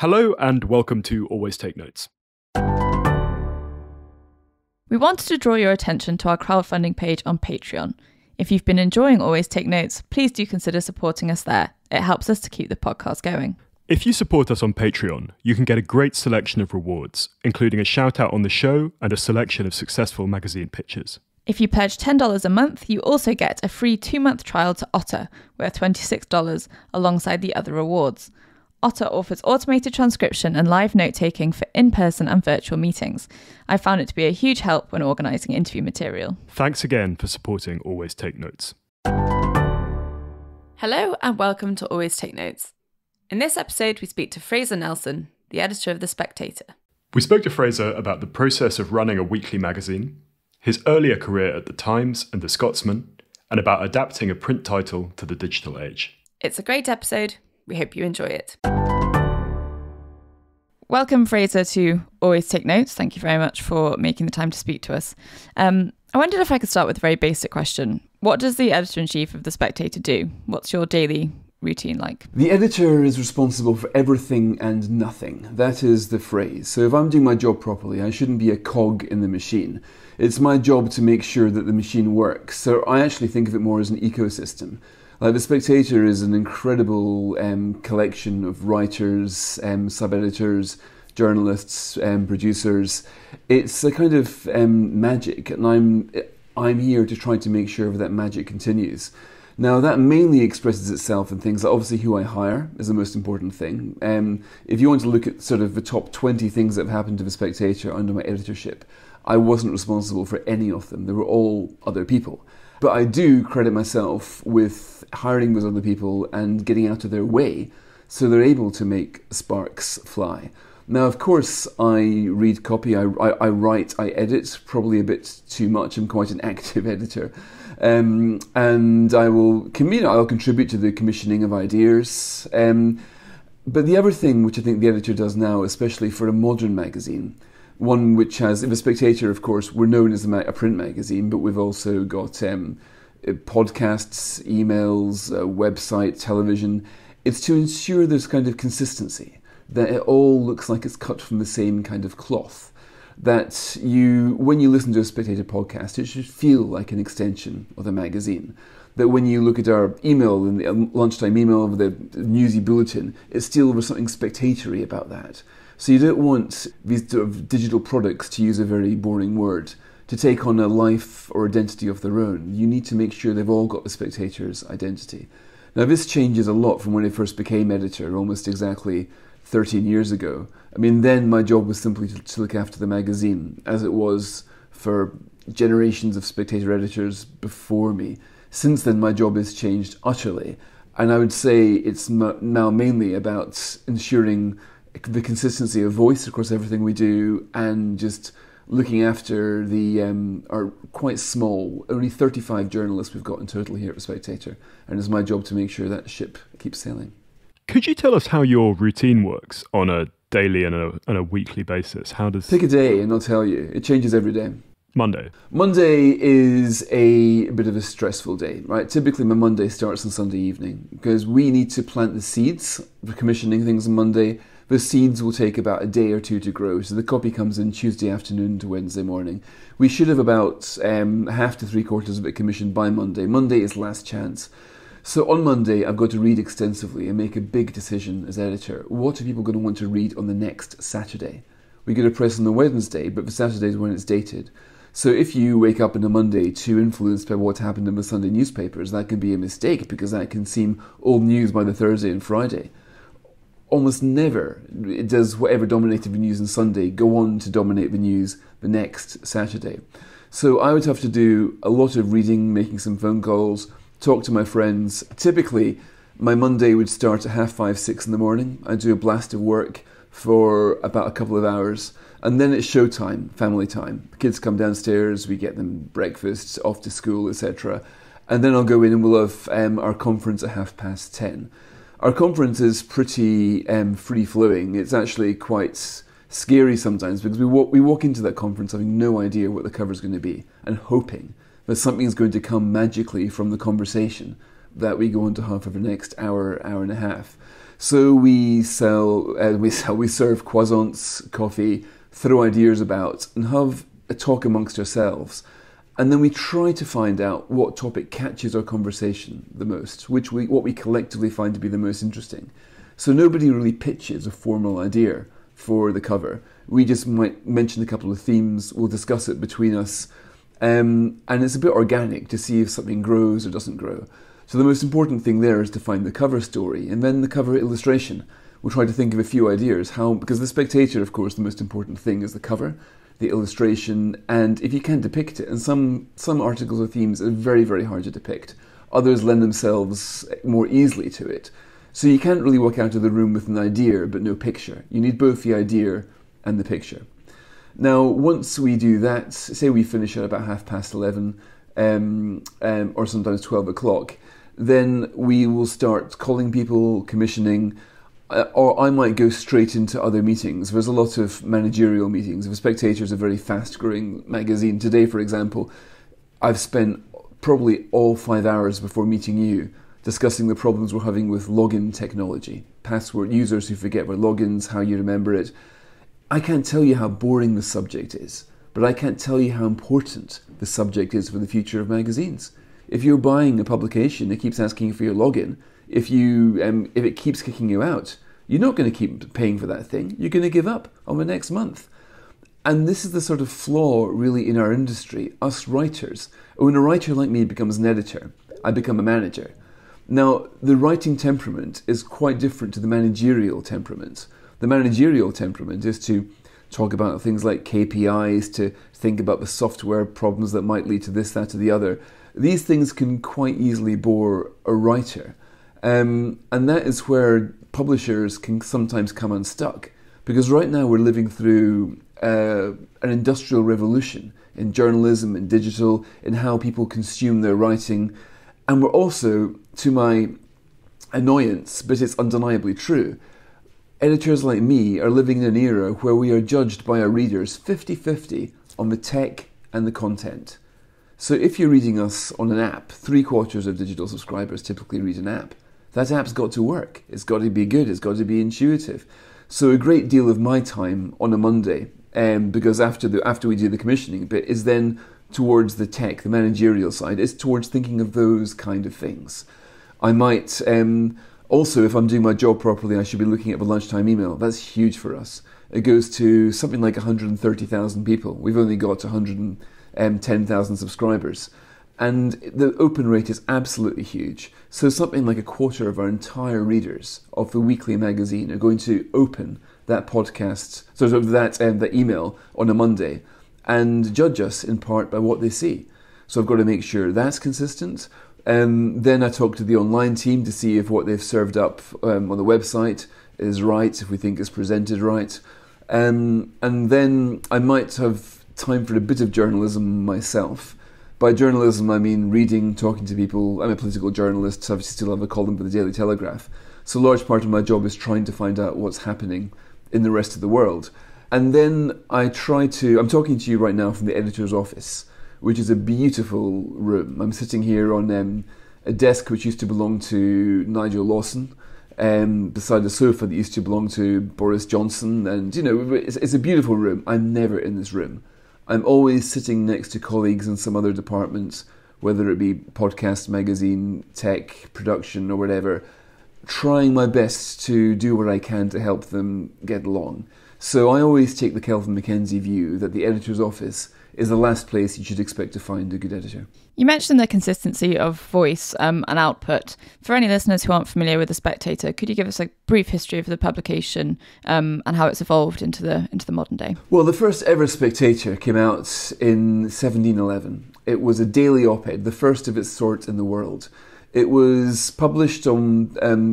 Hello and welcome to Always Take Notes. We wanted to draw your attention to our crowdfunding page on Patreon. If you've been enjoying Always Take Notes, please do consider supporting us there. It helps us to keep the podcast going. If you support us on Patreon, you can get a great selection of rewards, including a shout out on the show and a selection of successful magazine pictures. If you pledge $10 a month, you also get a free 2-month trial to Otter, worth $26, alongside the other rewards. Otter offers automated transcription and live note-taking for in-person and virtual meetings. I found it to be a huge help when organising interview material. Thanks again for supporting Always Take Notes. Hello and welcome to Always Take Notes. In this episode, we speak to Fraser Nelson, the editor of The Spectator. We spoke to Fraser about the process of running a weekly magazine, his earlier career at The Times and The Scotsman, and about adapting a print title to the digital age. It's a great episode. We hope you enjoy it. Welcome, Fraser, to Always Take Notes. Thank you very much for making the time to speak to us. I wondered if I could start with a very basic question. What does the editor-in-chief of The Spectator do? What's your daily routine like? The editor is responsible for everything and nothing. That is the phrase. So if I'm doing my job properly, I shouldn't be a cog in the machine. It's my job to make sure that the machine works. So I actually think of it more as an ecosystem. Like The Spectator is an incredible collection of writers, sub-editors, journalists, producers. It's a kind of magic, and I'm here to try to make sure that magic continues. Now, that mainly expresses itself in things like, obviously, who I hire is the most important thing. If you want to look at sort of the top 20 things that have happened to The Spectator under my editorship, I wasn't responsible for any of them. They were all other people. But I do credit myself with hiring those other people and getting out of their way so they're able to make sparks fly. Now, of course, I read copy, I write, I edit, probably a bit too much. I'm quite an active editor. And I'll contribute to the commissioning of ideas. But the other thing which I think the editor does now, especially for a modern magazine, one which has, in The Spectator, of course, we're known as a print magazine, but we've also got podcasts, emails, website, television. It's to ensure there's kind of consistency, that it all looks like it's cut from the same kind of cloth. That when you listen to a Spectator podcast, it should feel like an extension of the magazine. That when you look at our email, in the lunchtime email of the newsy bulletin, it's still there's something spectatory about that. So you don't want these sort of digital products, to use a very boring word, to take on a life or identity of their own. You need to make sure they've all got the Spectator's identity. Now, this changes a lot from when I first became editor, almost exactly 13 years ago. I mean, then my job was simply to look after the magazine, as it was for generations of Spectator editors before me. Since then, my job has changed utterly. And I would say it's now mainly about ensuring the consistency of voice across everything we do, and just looking after our quite small, only 35 journalists we've got in total here at The Spectator, and it's my job to make sure that ship keeps sailing. Could you tell us how your routine works on a daily and a weekly basis? Pick a day and I'll tell you. It changes every day. Monday. Monday is a bit of a stressful day, right? Typically my Monday starts on Sunday evening because we need to plant the seeds for commissioning things on Monday. The seeds will take about a day or two to grow, so the copy comes in Tuesday afternoon to Wednesday morning. We should have about half to 3/4 of it commissioned by Monday. Monday is last chance. So on Monday, I've got to read extensively and make a big decision as editor. What are people going to want to read on the next Saturday? We get a press on the Wednesday, but the Saturday is when it's dated. So if you wake up on a Monday too influenced by what happened in the Sunday newspapers, that can be a mistake because that can seem old news by the Thursday and Friday. Almost never does whatever dominated the news on Sunday go on to dominate the news the next Saturday. So I would have to do a lot of reading, making some phone calls, talk to my friends. Typically, my Monday would start at 5:30, 6 in the morning. I'd do a blast of work for about a couple of hours, and then it's showtime, family time. The kids come downstairs, we get them breakfast, off to school, etc. And then I'll go in and we'll have our conference at 10:30. Our conference is pretty free-flowing. It's actually quite scary sometimes because we walk into that conference having no idea what the cover's going to be and hoping that something's going to come magically from the conversation that we go on to have for the next hour and a half. So we serve croissants, coffee, throw ideas about, and have a talk amongst ourselves. And then we try to find out what topic catches our conversation the most, what we collectively find to be the most interesting. So nobody really pitches a formal idea for the cover. We just might mention a couple of themes, we'll discuss it between us, and it's a bit organic to see if something grows or doesn't grow. So the most important thing there is to find the cover story, and then the cover illustration. We'll try to think of a few ideas, because the Spectator, of course, the most important thing is the cover, the illustration, and if you can depict it. And some articles or themes are very, very hard to depict. Others lend themselves more easily to it. So you can't really walk out of the room with an idea but no picture. You need both the idea and the picture. Now, once we do that, say we finish at about 11:30, or sometimes 12 o'clock, then we will start calling people, commissioning, or I might go straight into other meetings. There's a lot of managerial meetings. The Spectator is a very fast-growing magazine. Today, for example, I've spent probably all 5 hours before meeting you discussing the problems we're having with login technology. Password users who forget their logins, how you remember it. I can't tell you how boring the subject is, but I can't tell you how important the subject is for the future of magazines. If you're buying a publication, it keeps asking you for your login. If it keeps kicking you out, you're not going to keep paying for that thing. You're going to give up on the next month. And this is the sort of flaw really in our industry, us writers. When a writer like me becomes an editor, I become a manager. Now, the writing temperament is quite different to the managerial temperament. The managerial temperament is to talk about things like KPIs, to think about the software problems that might lead to this, that, or the other. These things can quite easily bore a writer. And that is where publishers can sometimes come unstuck. Because right now we're living through an industrial revolution in journalism, in digital, in how people consume their writing. And we're also, to my annoyance, but it's undeniably true, editors like me are living in an era where we are judged by our readers 50-50 on the tech and the content. So if you're reading us on an app, 3/4 of digital subscribers typically read an app. That app's got to work. It's got to be good. It's got to be intuitive. So a great deal of my time on a Monday, because after we do the commissioning bit, is then towards the tech, the managerial side. It's towards thinking of those kind of things. I might also, if I'm doing my job properly, I should be looking at the lunchtime email. That's huge for us. It goes to something like 130,000 people. We've only got 110,000 subscribers. And the open rate is absolutely huge. So something like 1/4 of our entire readers of the weekly magazine are going to open that podcast, sort of that email on a Monday, and judge us in part by what they see. So I've got to make sure that's consistent. Then I talk to the online team to see if what they've served up on the website is right, if we think it's presented right. And then I might have time for a bit of journalism myself. By journalism, I mean reading, talking to people. I'm a political journalist, so I still have a column for the Daily Telegraph. So a large part of my job is trying to find out what's happening in the rest of the world. And then I'm talking to you right now from the editor's office, which is a beautiful room. I'm sitting here on a desk which used to belong to Nigel Lawson, beside a sofa that used to belong to Boris Johnson. And, it's a beautiful room. I'm never in this room. I'm always sitting next to colleagues in some other departments, whether it be podcast, magazine, tech, production, or whatever, trying my best to do what I can to help them get along. So I always take the Kelvin Mackenzie view that the editor's office is the last place you should expect to find a good editor. You mentioned the consistency of voice and output. For any listeners who aren't familiar with The Spectator, could you give us a brief history of the publication and how it's evolved into the modern day? Well, the first ever Spectator came out in 1711. It was a daily op-ed, the first of its sort in the world. It was published on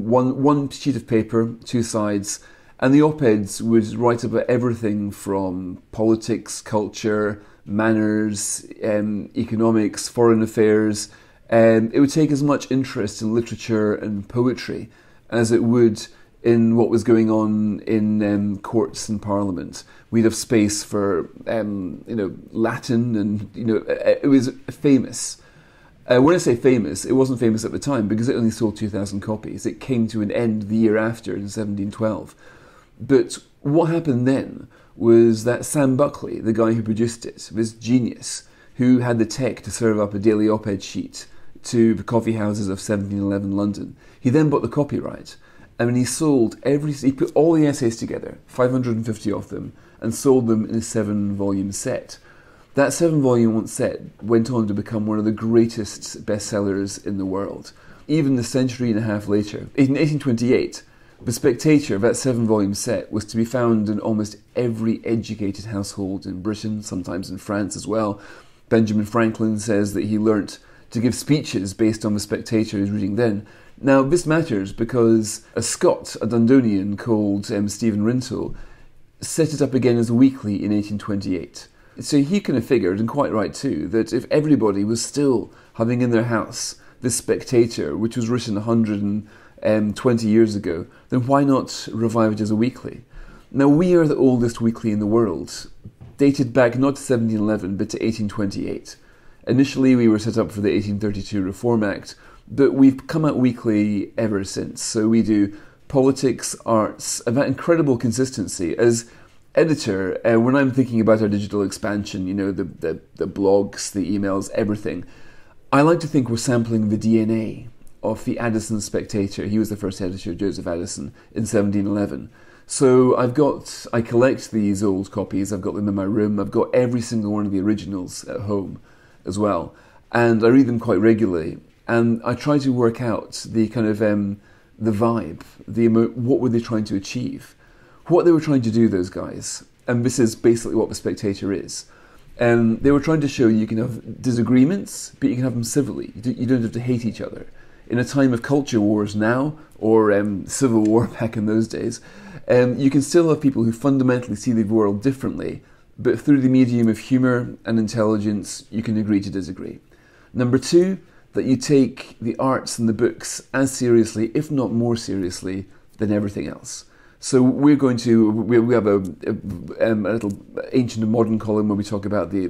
one sheet of paper, 2 sides, and the op-eds would write about everything from politics, culture, manners, economics, foreign affairs. It would take as much interest in literature and poetry as it would in what was going on in courts and parliament. We'd have space for Latin, and it was famous. When I say famous, it wasn't famous at the time because it only sold 2,000 copies. It came to an end the year after in 1712. But what happened then was that Sam Buckley, the guy who produced it, this genius, who had the tech to serve up a daily op-ed sheet to the coffee houses of 1711 London, he then bought the copyright. And he he put all the essays together, 550 of them, and sold them in a 7-volume set. That 7-volume set went on to become one of the greatest bestsellers in the world. Even a century and a half later, in 1828, the Spectator, that 7-volume set, was to be found in almost every educated household in Britain, sometimes in France as well. Benjamin Franklin says that he learnt to give speeches based on the Spectator he was reading then. Now, this matters because a Scot, a Dundonian called Stephen Rintoul, set it up again as a weekly in 1828. So he kind of figured, and quite right too, that if everybody was still having in their house this Spectator, which was written 120 years ago, then why not revive it as a weekly? Now, we are the oldest weekly in the world, dated back not to 1711, but to 1828. Initially, we were set up for the 1832 Reform Act, but we've come out weekly ever since. So we do politics, arts, and that incredible consistency. As editor, when I'm thinking about our digital expansion, the blogs, the emails, everything, I like to think we're sampling the DNA of the Addison Spectator. He was the first editor, Joseph Addison, in 1711. So I collect these old copies, I've got them in my room, I've got every single one of the originals at home as well, and I read them quite regularly, and I try to work out the kind of the vibe, what were they trying to achieve, what they were trying to do, those guys, and this is basically what the Spectator is. They were trying to show you can have disagreements, but you can have them civilly. You don't have to hate each other. In a time of culture wars now, or civil war back in those days, you can still have people who fundamentally see the world differently, but through the medium of humour and intelligence, you can agree to disagree. Number two, that you take the arts and the books as seriously, if not more seriously, than everything else. So we have a little ancient and modern column where we talk about the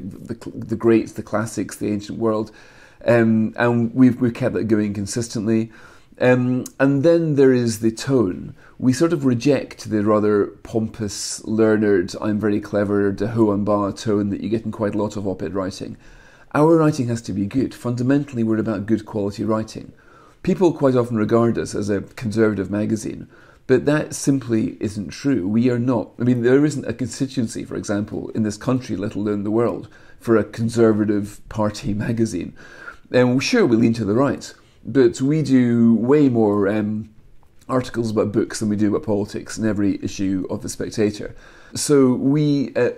greats, the classics, the ancient world, and we've kept that going consistently. And then there is the tone. We sort of reject the rather pompous, learned, I'm very clever, de haut en bas tone that you get in quite a lot of op-ed writing. Our writing has to be good. Fundamentally, we're about good quality writing. People quite often regard us as a conservative magazine, but that simply isn't true. We are not. I mean, there isn't a constituency, for example, in this country, let alone the world, for a conservative party magazine. And sure, we lean to the right, but we do way more articles about books than we do about politics in every issue of The Spectator. So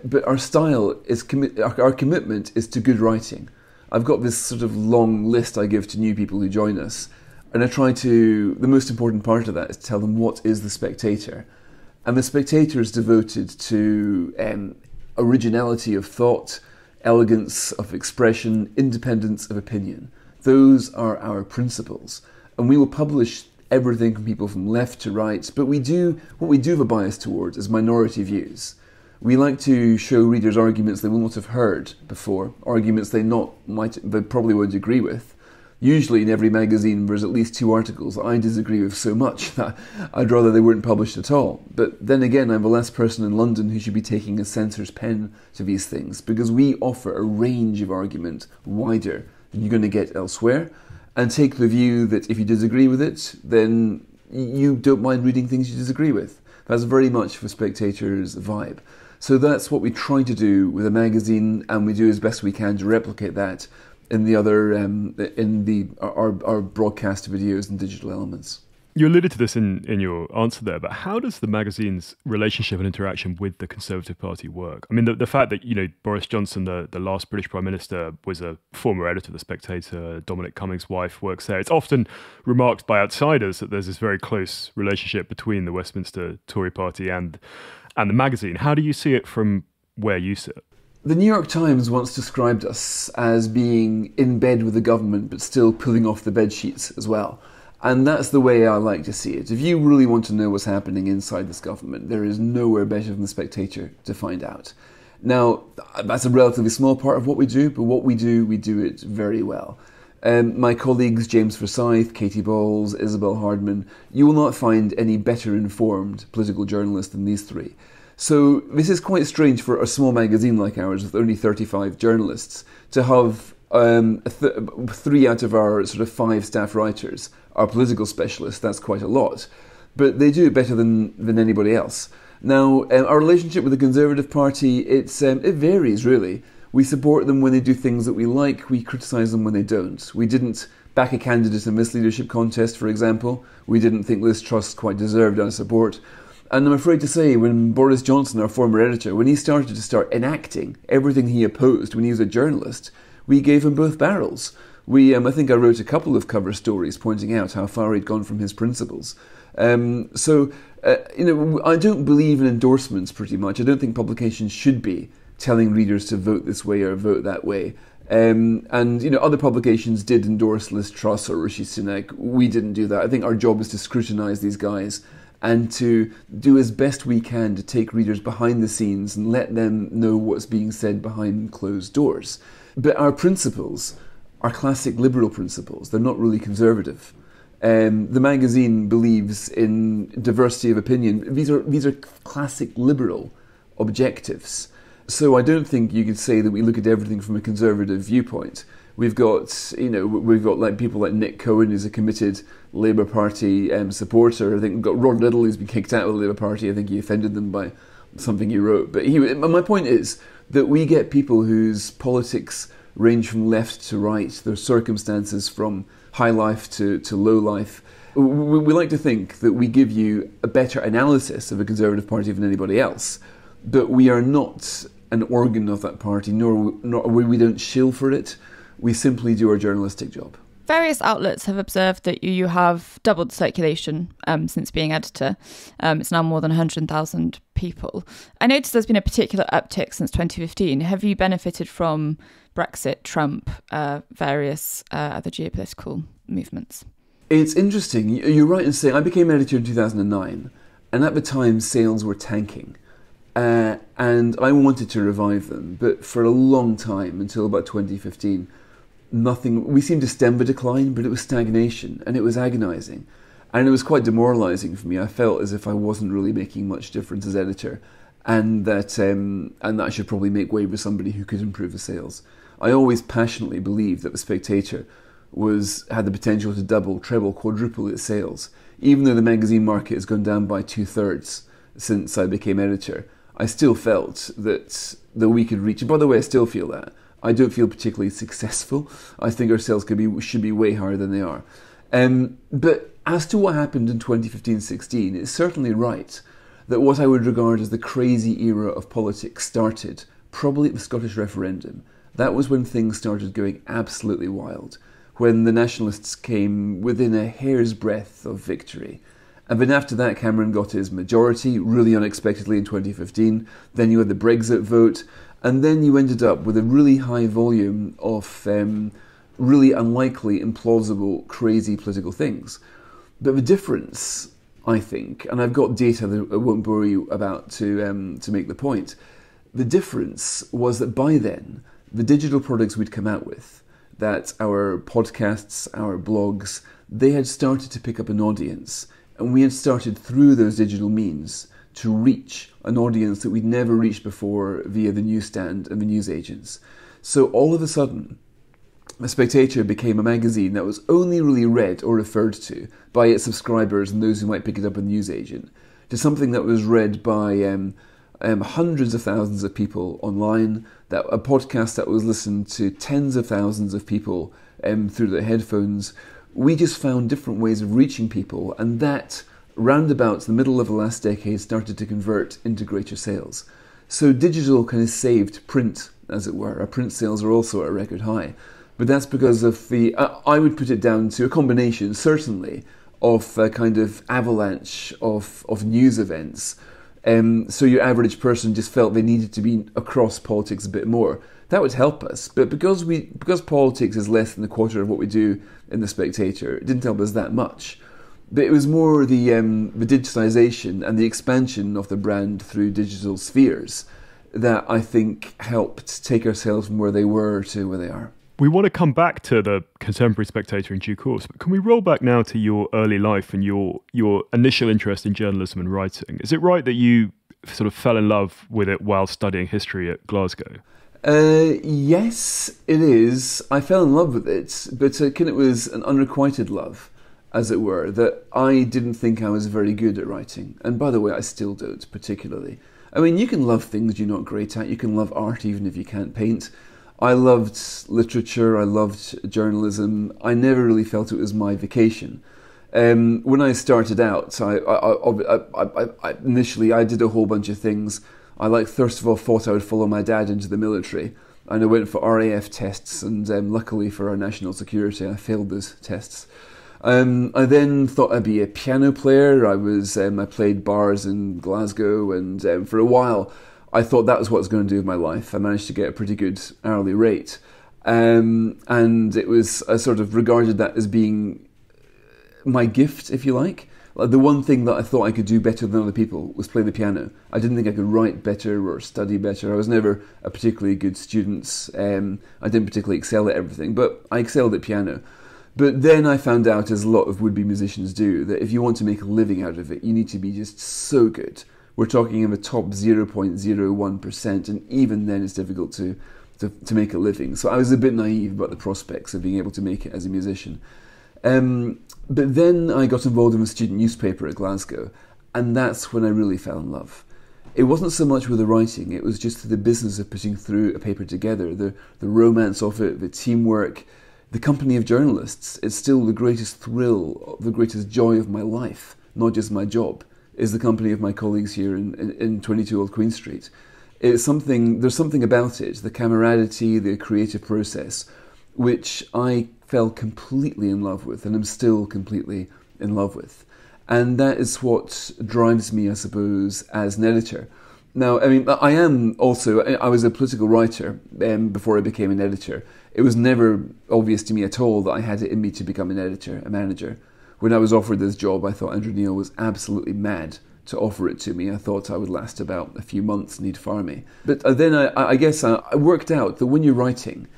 but our style is, our commitment is to good writing. I've got this sort of long list I give to new people who join us, and I try to, the most important part of that is to tell them what is The Spectator. And The Spectator is devoted to originality of thought, elegance of expression, independence of opinion. Those are our principles. And we will publish everything from people from left to right, but what we do have a bias towards is minority views. We like to show readers arguments they will not have heard before, arguments they probably won't agree with. Usually in every magazine there's at least 2 articles I disagree with so much that I'd rather they weren't published at all. But then again, I'm the last person in London who should be taking a censor's pen to these things, because we offer a range of argument wider than you're going to get elsewhere, and take the view that if you disagree with it, then you don't mind reading things you disagree with. That's very much the Spectator's vibe. So that's what we try to do with a magazine, and we do as best we can to replicate that in the other, our broadcast videos and digital elements. You alluded to this in your answer there, but how does the magazine's relationship and interaction with the Conservative Party work? I mean, the fact that, Boris Johnson, the last British Prime Minister, was a former editor of The Spectator, Dominic Cummings' wife works there. It's often remarked by outsiders that there's this very close relationship between the Westminster Tory Party and the magazine. How do you see it from where you sit? The New York Times once described us as being in bed with the government, but still pulling off the bed sheets as well. And that's the way I like to see it. If you really want to know what's happening inside this government, there is nowhere better than The Spectator to find out. Now, that's a relatively small part of what we do, but what we do it very well. My colleagues James Forsyth, Katie Bowles, Isabel Hardman, you will not find any better informed political journalists than these three. So this is quite strange for a small magazine like ours with only 35 journalists to have 3 out of our sort of 5 staff writers are political specialists. That's quite a lot. But they do it better than anybody else. Now, our relationship with the Conservative Party, it varies really. We support them when they do things that we like, we criticise them when they don't. We didn't back a candidate in this leadership contest, for example. We didn't think Liz Truss quite deserved our support. And I'm afraid to say, when Boris Johnson, our former editor, when he started to enacting everything he opposed when he was a journalist, we gave him both barrels. I think I wrote a couple of cover stories pointing out how far he'd gone from his principles. I don't believe in endorsements pretty much. I don't think publications should be telling readers to vote this way or vote that way. Other publications did endorse Liz Truss or Rishi Sunak. We didn't do that. I think our job is to scrutinise these guys and to do as best we can to take readers behind the scenes and let them know what's being said behind closed doors. But our principles are classic liberal principles. They're not really conservative. The magazine believes in diversity of opinion. These are classic liberal objectives. So I don't think you could say that we look at everything from a conservative viewpoint. We've got like people like Nick Cohen, who's a committed Labour Party supporter. I think we've got Rod Liddle, who's been kicked out of the Labour Party. I think he offended them by something he wrote. But my point is that we get people whose politics range from left to right, their circumstances from high life to low life. We like to think that we give you a better analysis of a Conservative Party than anybody else, but we are not an organ of that party, nor we don't shill for it. We simply do our journalistic job. Various outlets have observed that you have doubled circulation since being editor. It's now more than 100,000 people. I noticed there's been a particular uptick since 2015. Have you benefited from Brexit, Trump, various other geopolitical movements? It's interesting. You're right in saying I became editor in 2009, and at the time sales were tanking. And I wanted to revive them, but for a long time, until about 2015, we seemed to stem the decline, but it was stagnation, and it was agonising. And it was quite demoralising for me. I felt as if I wasn't really making much difference as editor, and that I should probably make way for somebody who could improve the sales. I always passionately believed that the Spectator had the potential to double, treble, quadruple its sales. Even though the magazine market has gone down by 2/3 since I became editor, I still felt that we could reach. And by the way, I still feel that. I don't feel particularly successful. I think our sales should be way higher than they are. But as to what happened in 2015-16, it's certainly right that what I would regard as the crazy era of politics started probably at the Scottish referendum. That was when things started going absolutely wild, when the nationalists came within a hair's breadth of victory. And then after that, Cameron got his majority, really unexpectedly in 2015. Then you had the Brexit vote. And then you ended up with a really high volume of really unlikely, implausible, crazy political things. But the difference, I think, and I've got data that I won't bore you about to make the point, the difference was that by then, the digital products we'd come out with, that our podcasts, our blogs, they had started to pick up an audience. And we had started through those digital means to reach an audience that we'd never reached before via the newsstand and the newsagents. So all of a sudden, The Spectator became a magazine that was only really read or referred to by its subscribers and those who might pick it up in the newsagent, to something that was read by hundreds of thousands of people online, that a podcast that was listened to tens of thousands of people through their headphones. We just found different ways of reaching people, and that, round about the middle of the last decade, started to convert into greater sales. So digital kind of saved print, as it were. Our print sales are also at a record high. But that's because of I would put it down to a combination, certainly, of a kind of avalanche of news events. So your average person just felt they needed to be across politics a bit more. That would help us. But because politics is less than a quarter of what we do in The Spectator, it didn't help us that much. But it was more the digitization and the expansion of the brand through digital spheres that I think helped take our sales from where they were to where they are. We want to come back to the contemporary Spectator in due course, but can we roll back now to your early life and your initial interest in journalism and writing? Is it right that you sort of fell in love with it while studying history at Glasgow? Yes, it is. I fell in love with it, but it was an unrequited love, as it were, that I didn't think I was very good at writing. And by the way, I still don't particularly. I mean, you can love things you're not great at. You can love art even if you can't paint. I loved literature, I loved journalism. I never really felt it was my vocation. When I started out, initially I did a whole bunch of things. I first of all thought I would follow my dad into the military, and I went for RAF tests, and luckily for our national security I failed those tests. I then thought I'd be a piano player. I played bars in Glasgow, and for a while I thought that was what I was going to do with my life. I managed to get a pretty good hourly rate. And it was, I sort of regarded that as being my gift, if you like. The one thing that I thought I could do better than other people was play the piano. I didn't think I could write better or study better. I was never a particularly good student. I didn't particularly excel at everything, but I excelled at piano. But then I found out, as a lot of would-be musicians do, that if you want to make a living out of it, you need to be just so good. We're talking in the top 0.01%, and even then it's difficult to make a living. So I was a bit naive about the prospects of being able to make it as a musician. But then I got involved in a student newspaper at Glasgow, and that's when I really fell in love. It wasn't so much with the writing, it was just the business of putting through a paper together, the romance of it, the teamwork, the company of journalists. It's still the greatest thrill, the greatest joy of my life, not just my job, is the company of my colleagues here in 22 Old Queen Street. There's something about it, the camaraderie, the creative process, which I fell completely in love with, and I'm still completely in love with. And that is what drives me, I suppose, as an editor. Now, I mean, I was a political writer before I became an editor. It was never obvious to me at all that I had it in me to become an editor, a manager. When I was offered this job, I thought Andrew Neil was absolutely mad to offer it to me. I thought I would last about a few months and he'd fire me. But then I guess I worked out that when you're writing,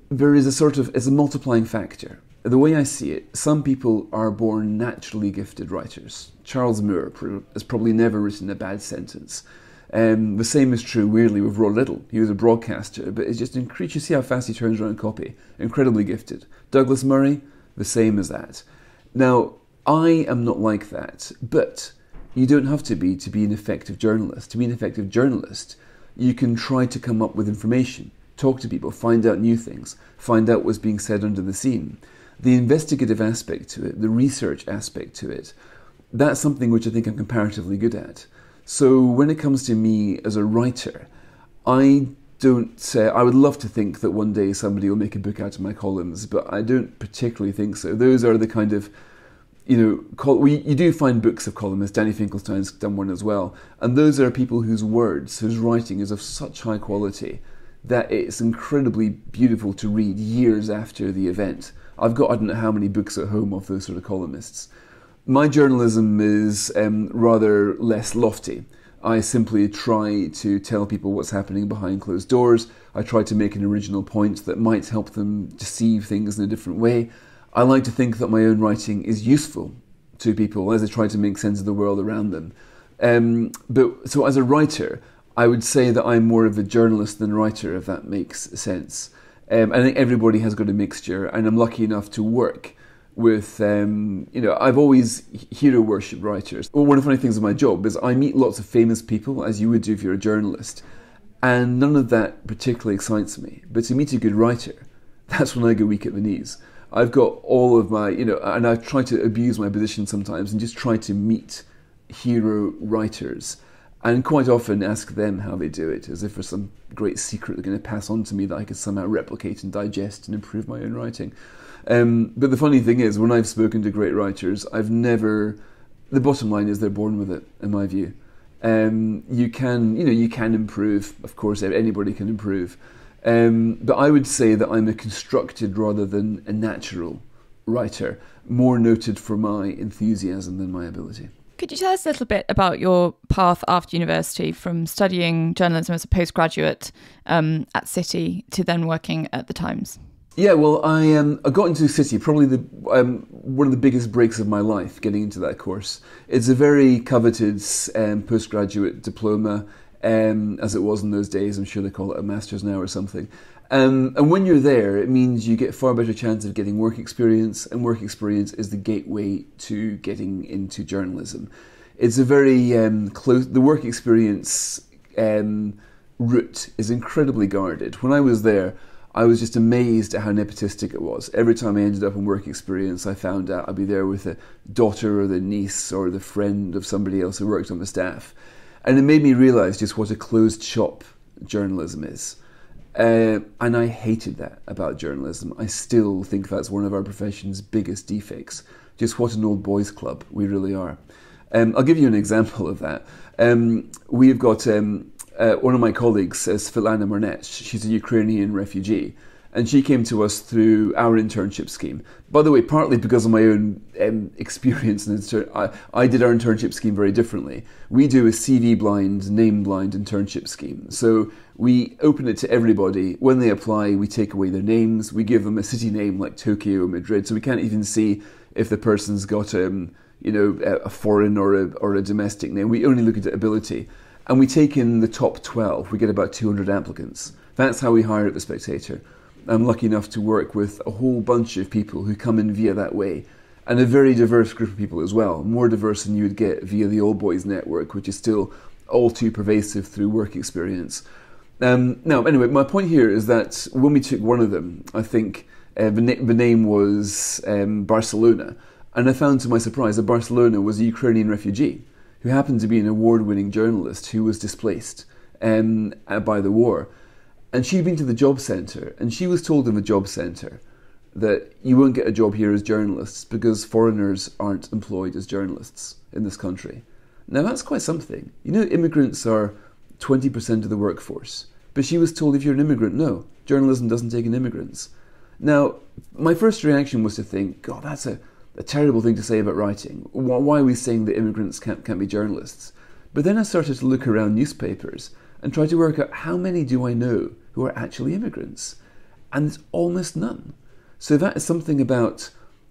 there is it's a multiplying factor. The way I see it, some people are born naturally gifted writers. Charles Moore has probably never written a bad sentence. The same is true, weirdly, with Rod Liddell. He was a broadcaster, but it's just incredible. You see how fast he turns around copy. Incredibly gifted. Douglas Murray, the same as that. Now, I am not like that, but you don't have to be an effective journalist. To be an effective journalist, you can try to come up with information, talk to people, find out new things, find out what's being said under the scene. The investigative aspect to it, the research aspect to it, that's something which I think I'm comparatively good at. So when it comes to me as a writer, I would love to think that one day somebody will make a book out of my columns, but I don't particularly think so. Those are the kind of, you do find books of columnists. Danny Finkelstein's done one as well. And those are people whose writing is of such high quality that it's incredibly beautiful to read years after the event. I've got, I don't know how many books at home of those sort of columnists. My journalism is rather less lofty. I simply try to tell people what's happening behind closed doors. I try to make an original point that might help them to see things in a different way. I like to think that my own writing is useful to people as they try to make sense of the world around them. So as a writer, I would say that I'm more of a journalist than writer, if that makes sense. I think everybody has got a mixture, and I'm lucky enough to work with, I've always hero worshipped writers. Well, one of the funny things of my job is I meet lots of famous people, as you would do if you're a journalist, and none of that particularly excites me. But to meet a good writer, that's when I go weak at the knees. I've got all of my, and I try to abuse my position sometimes and just try to meet hero writers and quite often ask them how they do it, as if there's some great secret they're going to pass on to me that I could somehow replicate and digest and improve my own writing. But the funny thing is, when I've spoken to great writers, the bottom line is they're born with it, in my view. You can improve, of course, anybody can improve. But I would say that I'm a constructed rather than a natural writer, more noted for my enthusiasm than my ability. Could you tell us a little bit about your path after university, from studying journalism as a postgraduate at City to then working at The Times? Yeah, well, I got into City, probably one of the biggest breaks of my life, getting into that course. It's a very coveted postgraduate diploma, as it was in those days. I'm sure they call it a master's now or something. And when you're there, it means you get far better chance of getting work experience, and work experience is the gateway to getting into journalism. It's a very close. The work experience route is incredibly guarded. When I was there, I was just amazed at how nepotistic it was. Every time I ended up in work experience, I found out I'd be there with the daughter or the niece or the friend of somebody else who worked on the staff. And it made me realise just what a closed shop journalism is. And I hated that about journalism. I still think that's one of our profession's biggest defects. Just what an old boys club we really are. I'll give you an example of that. We've got one of my colleagues, Svetlana Murnetch. She's a Ukrainian refugee, and she came to us through our internship scheme. By the way, partly because of my own experience, I did our internship scheme very differently. We do a CV blind, name blind internship scheme. So we open it to everybody. When they apply, we take away their names. We give them a city name like Tokyo or Madrid, so we can't even see if the person's got a foreign or a domestic name. We only look at ability. And we take in the top 12. We get about 200 applicants. That's how we hire at the Spectator. I'm lucky enough to work with a whole bunch of people who come in via that way. And a very diverse group of people as well. More diverse than you would get via the Old Boys network, which is still all too pervasive through work experience. Now, anyway, my point here is that when we took one of them, I think the name was Barcelona. And I found to my surprise that Barcelona was a Ukrainian refugee who happened to be an award-winning journalist who was displaced by the war. And she'd been to the job centre, and she was told in the job centre that you won't get a job here as journalists because foreigners aren't employed as journalists in this country. Now that's quite something. You know, immigrants are 20% of the workforce. But she was told if you're an immigrant, no, journalism doesn't take in immigrants. Now, my first reaction was to think, God, that's a terrible thing to say about writing. Why are we saying that immigrants can't be journalists? But then I started to look around newspapers and try to work out how many do I know who are actually immigrants? And it's almost none. So that is something about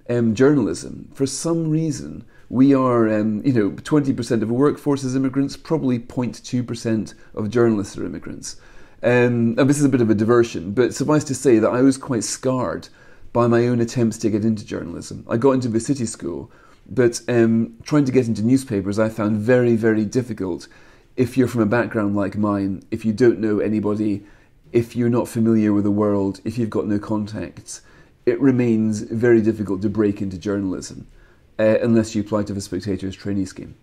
journalism. For some reason, we are, 20% of the workforce is immigrants, probably 0.2% of journalists are immigrants. And this is a bit of a diversion, but suffice to say that I was quite scarred by my own attempts to get into journalism. I got into the city school, but trying to get into newspapers I found very, very difficult if you're from a background like mine, if you don't know anybody, if you're not familiar with the world, if you've got no contacts. It remains very difficult to break into journalism unless you apply to the Spectator's trainee scheme.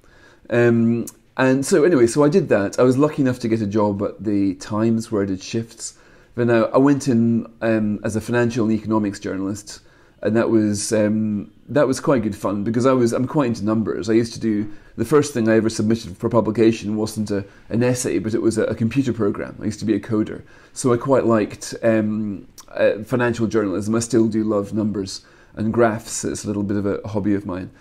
And so anyway, so I did that. I was lucky enough to get a job at the Times where I did shifts. But now I went in as a financial and economics journalist, and that was quite good fun because I'm quite into numbers. I used to do the first thing I ever submitted for publication wasn't an essay, but it was a computer program. I used to be a coder, so I quite liked financial journalism. I still do love numbers and graphs. It's a little bit of a hobby of mine.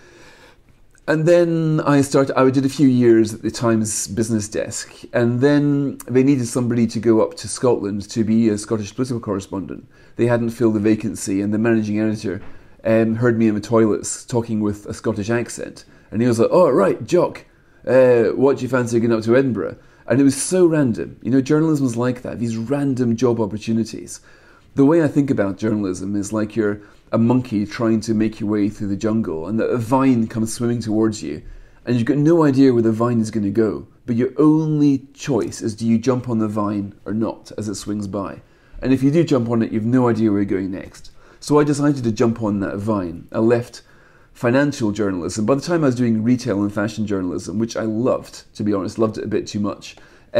And then I did a few years at the Times business desk, and then they needed somebody to go up to Scotland to be a Scottish political correspondent. They hadn't filled the vacancy, and the managing editor heard me in the toilets talking with a Scottish accent. And he was like, "Oh, right, Jock, what do you fancy going up to Edinburgh?" And it was so random. You know, journalism is like that, these random job opportunities. The way I think about journalism is like you're a monkey trying to make your way through the jungle, and a vine comes swimming towards you, and you've got no idea where the vine is going to go, but your only choice is do you jump on the vine or not as it swings by. And if you do jump on it, you've no idea where you're going next. So I decided to jump on that vine. I left financial journalism. By the time I was doing retail and fashion journalism, which I loved, to be honest, loved it a bit too much, but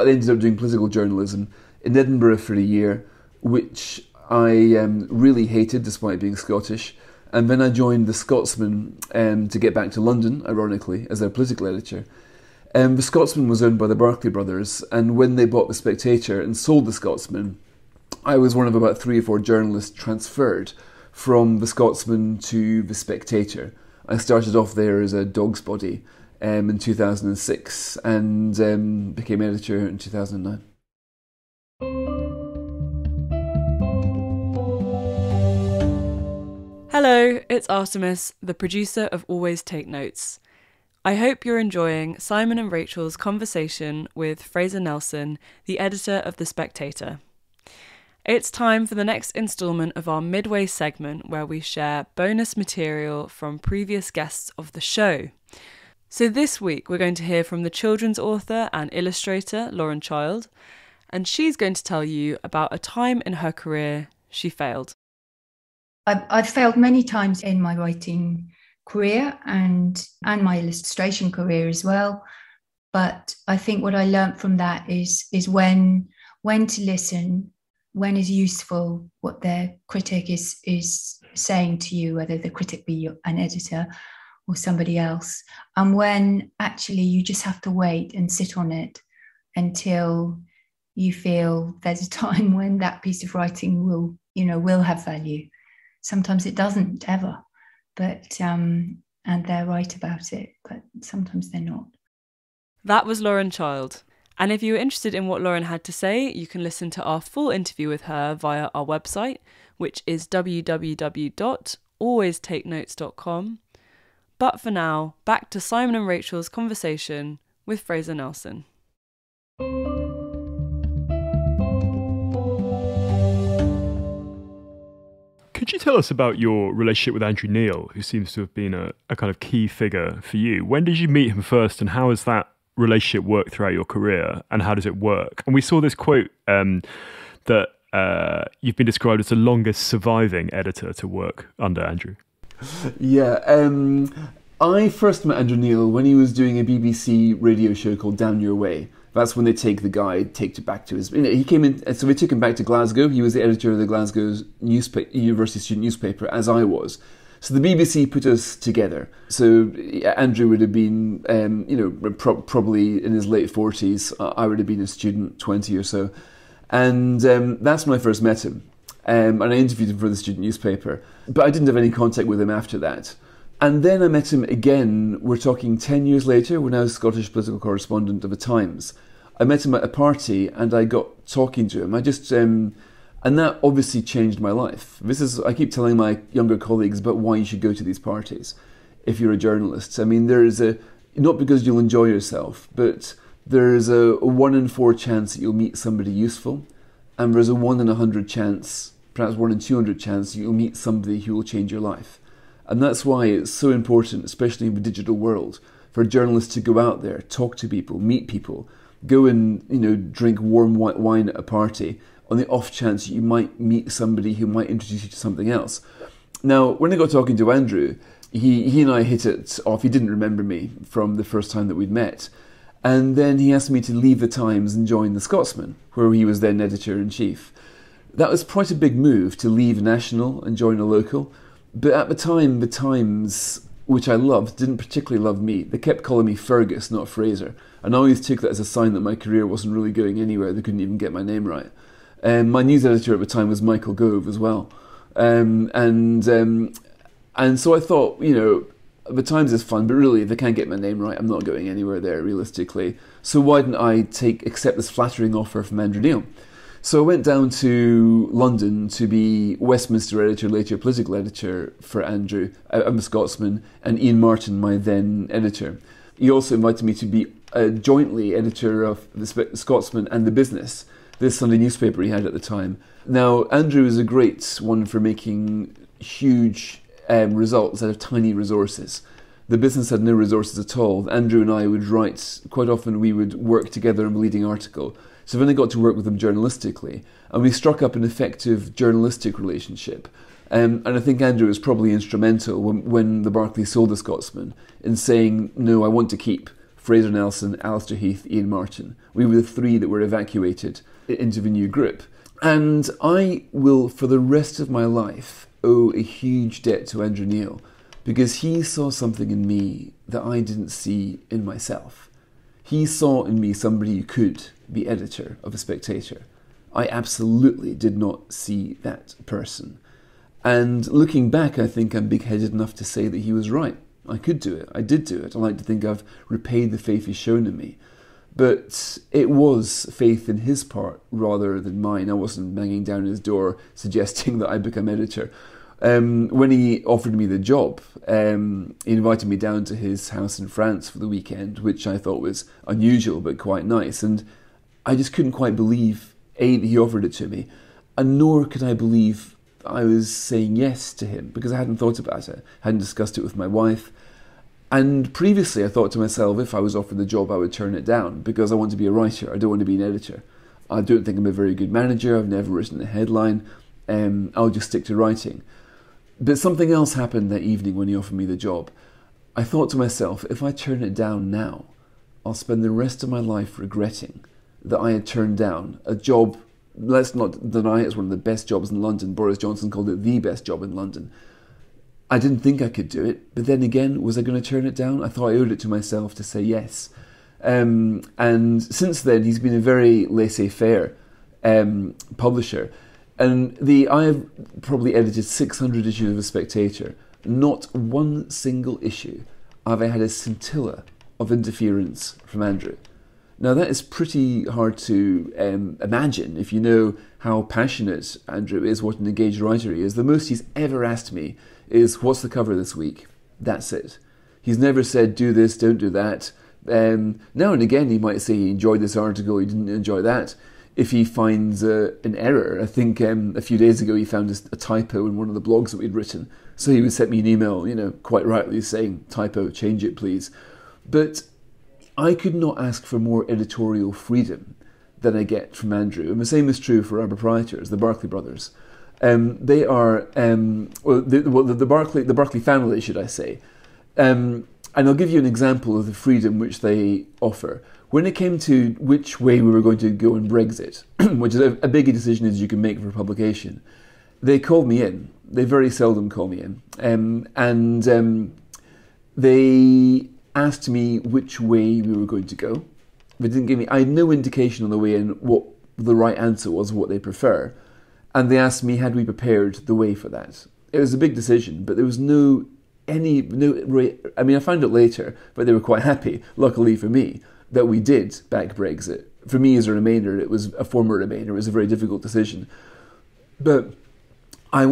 I ended up doing political journalism in Edinburgh for a year, which I really hated despite being Scottish. And then I joined The Scotsman to get back to London, ironically, as their political editor. The Scotsman was owned by the Barclay brothers, and when they bought The Spectator and sold The Scotsman, I was one of about 3 or 4 journalists transferred from The Scotsman to The Spectator. I started off there as a dog's body in 2006 and became editor in 2009. Hello, it's Artemis, the producer of Always Take Notes. I hope you're enjoying Simon and Rachel's conversation with Fraser Nelson, the editor of The Spectator. It's time for the next instalment of our midway segment where we share bonus material from previous guests of the show. So this week we're going to hear from the children's author and illustrator Lauren Child, and she's going to tell you about a time in her career she failed. I've failed many times in my writing career and my illustration career as well. But I think what I learned from that is when to listen, when is useful, what their critic is saying to you, whether the critic be an editor or somebody else, and when actually you just have to wait and sit on it until you feel there's a time when that piece of writing will have value. Sometimes it doesn't ever, but and they're right about it, but sometimes they're not. That was Lauren Child. And if you were interested in what Lauren had to say, you can listen to our full interview with her via our website, which is www.alwaystakenotes.com. But for now, back to Simon and Rachel's conversation with Fraser Nelson. Could you tell us about your relationship with Andrew Neil, who seems to have been a kind of key figure for you? When did you meet him first, and how has that relationship worked throughout your career, and how does it work? And we saw this quote that you've been described as the longest surviving editor to work under Andrew. Yeah, I first met Andrew Neil when he was doing a BBC radio show called Down Your Way. That's when they take the guy, take it back to his... he came in, so we took him back to Glasgow. He was the editor of the Glasgow University student newspaper, as I was. So the BBC put us together. So Andrew would have been, probably in his late 40s. I would have been a student, 20 or so. And that's when I first met him. And I interviewed him for the student newspaper. But I didn't have any contact with him after that. And then I met him again, we're talking 10 years later, when I was Scottish political correspondent of the Times. I met him at a party and I got talking to him. And that obviously changed my life. I keep telling my younger colleagues about why you should go to these parties if you're a journalist. I mean, not because you'll enjoy yourself, but there's a 1 in 4 chance that you'll meet somebody useful. And there's a 1 in 100 chance, perhaps 1 in 200 chance, that you'll meet somebody who will change your life. And that's why it's so important, especially in the digital world, for journalists to go out there, talk to people, meet people, go and drink warm white wine at a party on the off chance that you might meet somebody who might introduce you to something else. Now, when I got talking to Andrew, he and I hit it off. He didn't remember me from the first time that we'd met. And then he asked me to leave the Times and join the Scotsman, where he was then editor-in-chief. That was quite a big move, to leave National and join a local. But at the time, the Times, which I loved, didn't particularly love me. They kept calling me Fergus, not Fraser. And I always took that as a sign that my career wasn't really going anywhere. They couldn't even get my name right. My news editor at the time was Michael Gove as well. And so I thought, the Times is fun, but really, if they can't get my name right, I'm not going anywhere there, realistically. So why didn't I accept this flattering offer from Andrew Neil? So I went down to London to be Westminster editor, later political editor for Andrew. I'm a Scotsman, and Ian Martin, my then editor. He also invited me to be jointly editor of the Scotsman and The Business, this Sunday newspaper he had at the time. Now, Andrew is a great one for making huge results out of tiny resources. The Business had no resources at all. Andrew and I would write, quite often we would work together on a leading article. So then I got to work with him journalistically, and we struck up an effective journalistic relationship. And I think Andrew was probably instrumental when the Barclays sold the Scotsman in saying, no, I want to keep Fraser Nelson, Alistair Heath, Ian Martin. We were the 3 that were evacuated into the new group. And I will, for the rest of my life, owe a huge debt to Andrew Neil, because he saw something in me that I didn't see in myself. He saw in me somebody who could be editor of a Spectator. I absolutely did not see that person. And looking back, I think I'm big-headed enough to say that he was right. I could do it. I did do it. I like to think I've repaid the faith he's shown in me. But it was faith in his part rather than mine. I wasn't banging down his door suggesting that I become editor. When he offered me the job, he invited me down to his house in France for the weekend, which I thought was unusual but quite nice. And I just couldn't quite believe, A, that he offered it to me, and nor could I believe I was saying yes to him, because I hadn't thought about it, hadn't discussed it with my wife. And previously I thought to myself, if I was offered the job, I would turn it down, because I want to be a writer, I don't want to be an editor. I don't think I'm a very good manager, I've never written a headline, I'll just stick to writing. But something else happened that evening when he offered me the job. I thought to myself, if I turn it down now, I'll spend the rest of my life regretting that I had turned down a job. Let's not deny it's one of the best jobs in London. Boris Johnson called it the best job in London. I didn't think I could do it, but then again, was I going to turn it down? I thought I owed it to myself to say yes. And since then, he's been a very laissez-faire publisher. And I have probably edited 600 issues of The Spectator. Not one single issue have I had a scintilla of interference from Andrew. Now that is pretty hard to imagine if you know how passionate Andrew is, what an engaged writer he is. The most he's ever asked me is, what's the cover this week? That's it. He's never said, do this, don't do that. Now and again he might say he enjoyed this article, he didn't enjoy that. If he finds an error, I think a few days ago he found a typo in one of the blogs that we'd written. So he would send me an email, quite rightly saying, typo, change it please. But I could not ask for more editorial freedom than I get from Andrew. And the same is true for our proprietors, the Barclay brothers. They are, the Barclay family, should I say. And I'll give you an example of the freedom which they offer. When it came to which way we were going to go in Brexit, which is a big decision as you can make for publication, they called me in. They very seldom call me in. They asked me which way we were going to go. They didn't give me. I had no indication on the way in what the right answer was, what they prefer. And they asked me, had we prepared the way for that? It was a big decision, but there was I found out later, but they were quite happy, luckily for me, that we did back Brexit. For me as a Remainer, it was a former Remainer, it was a very difficult decision. But I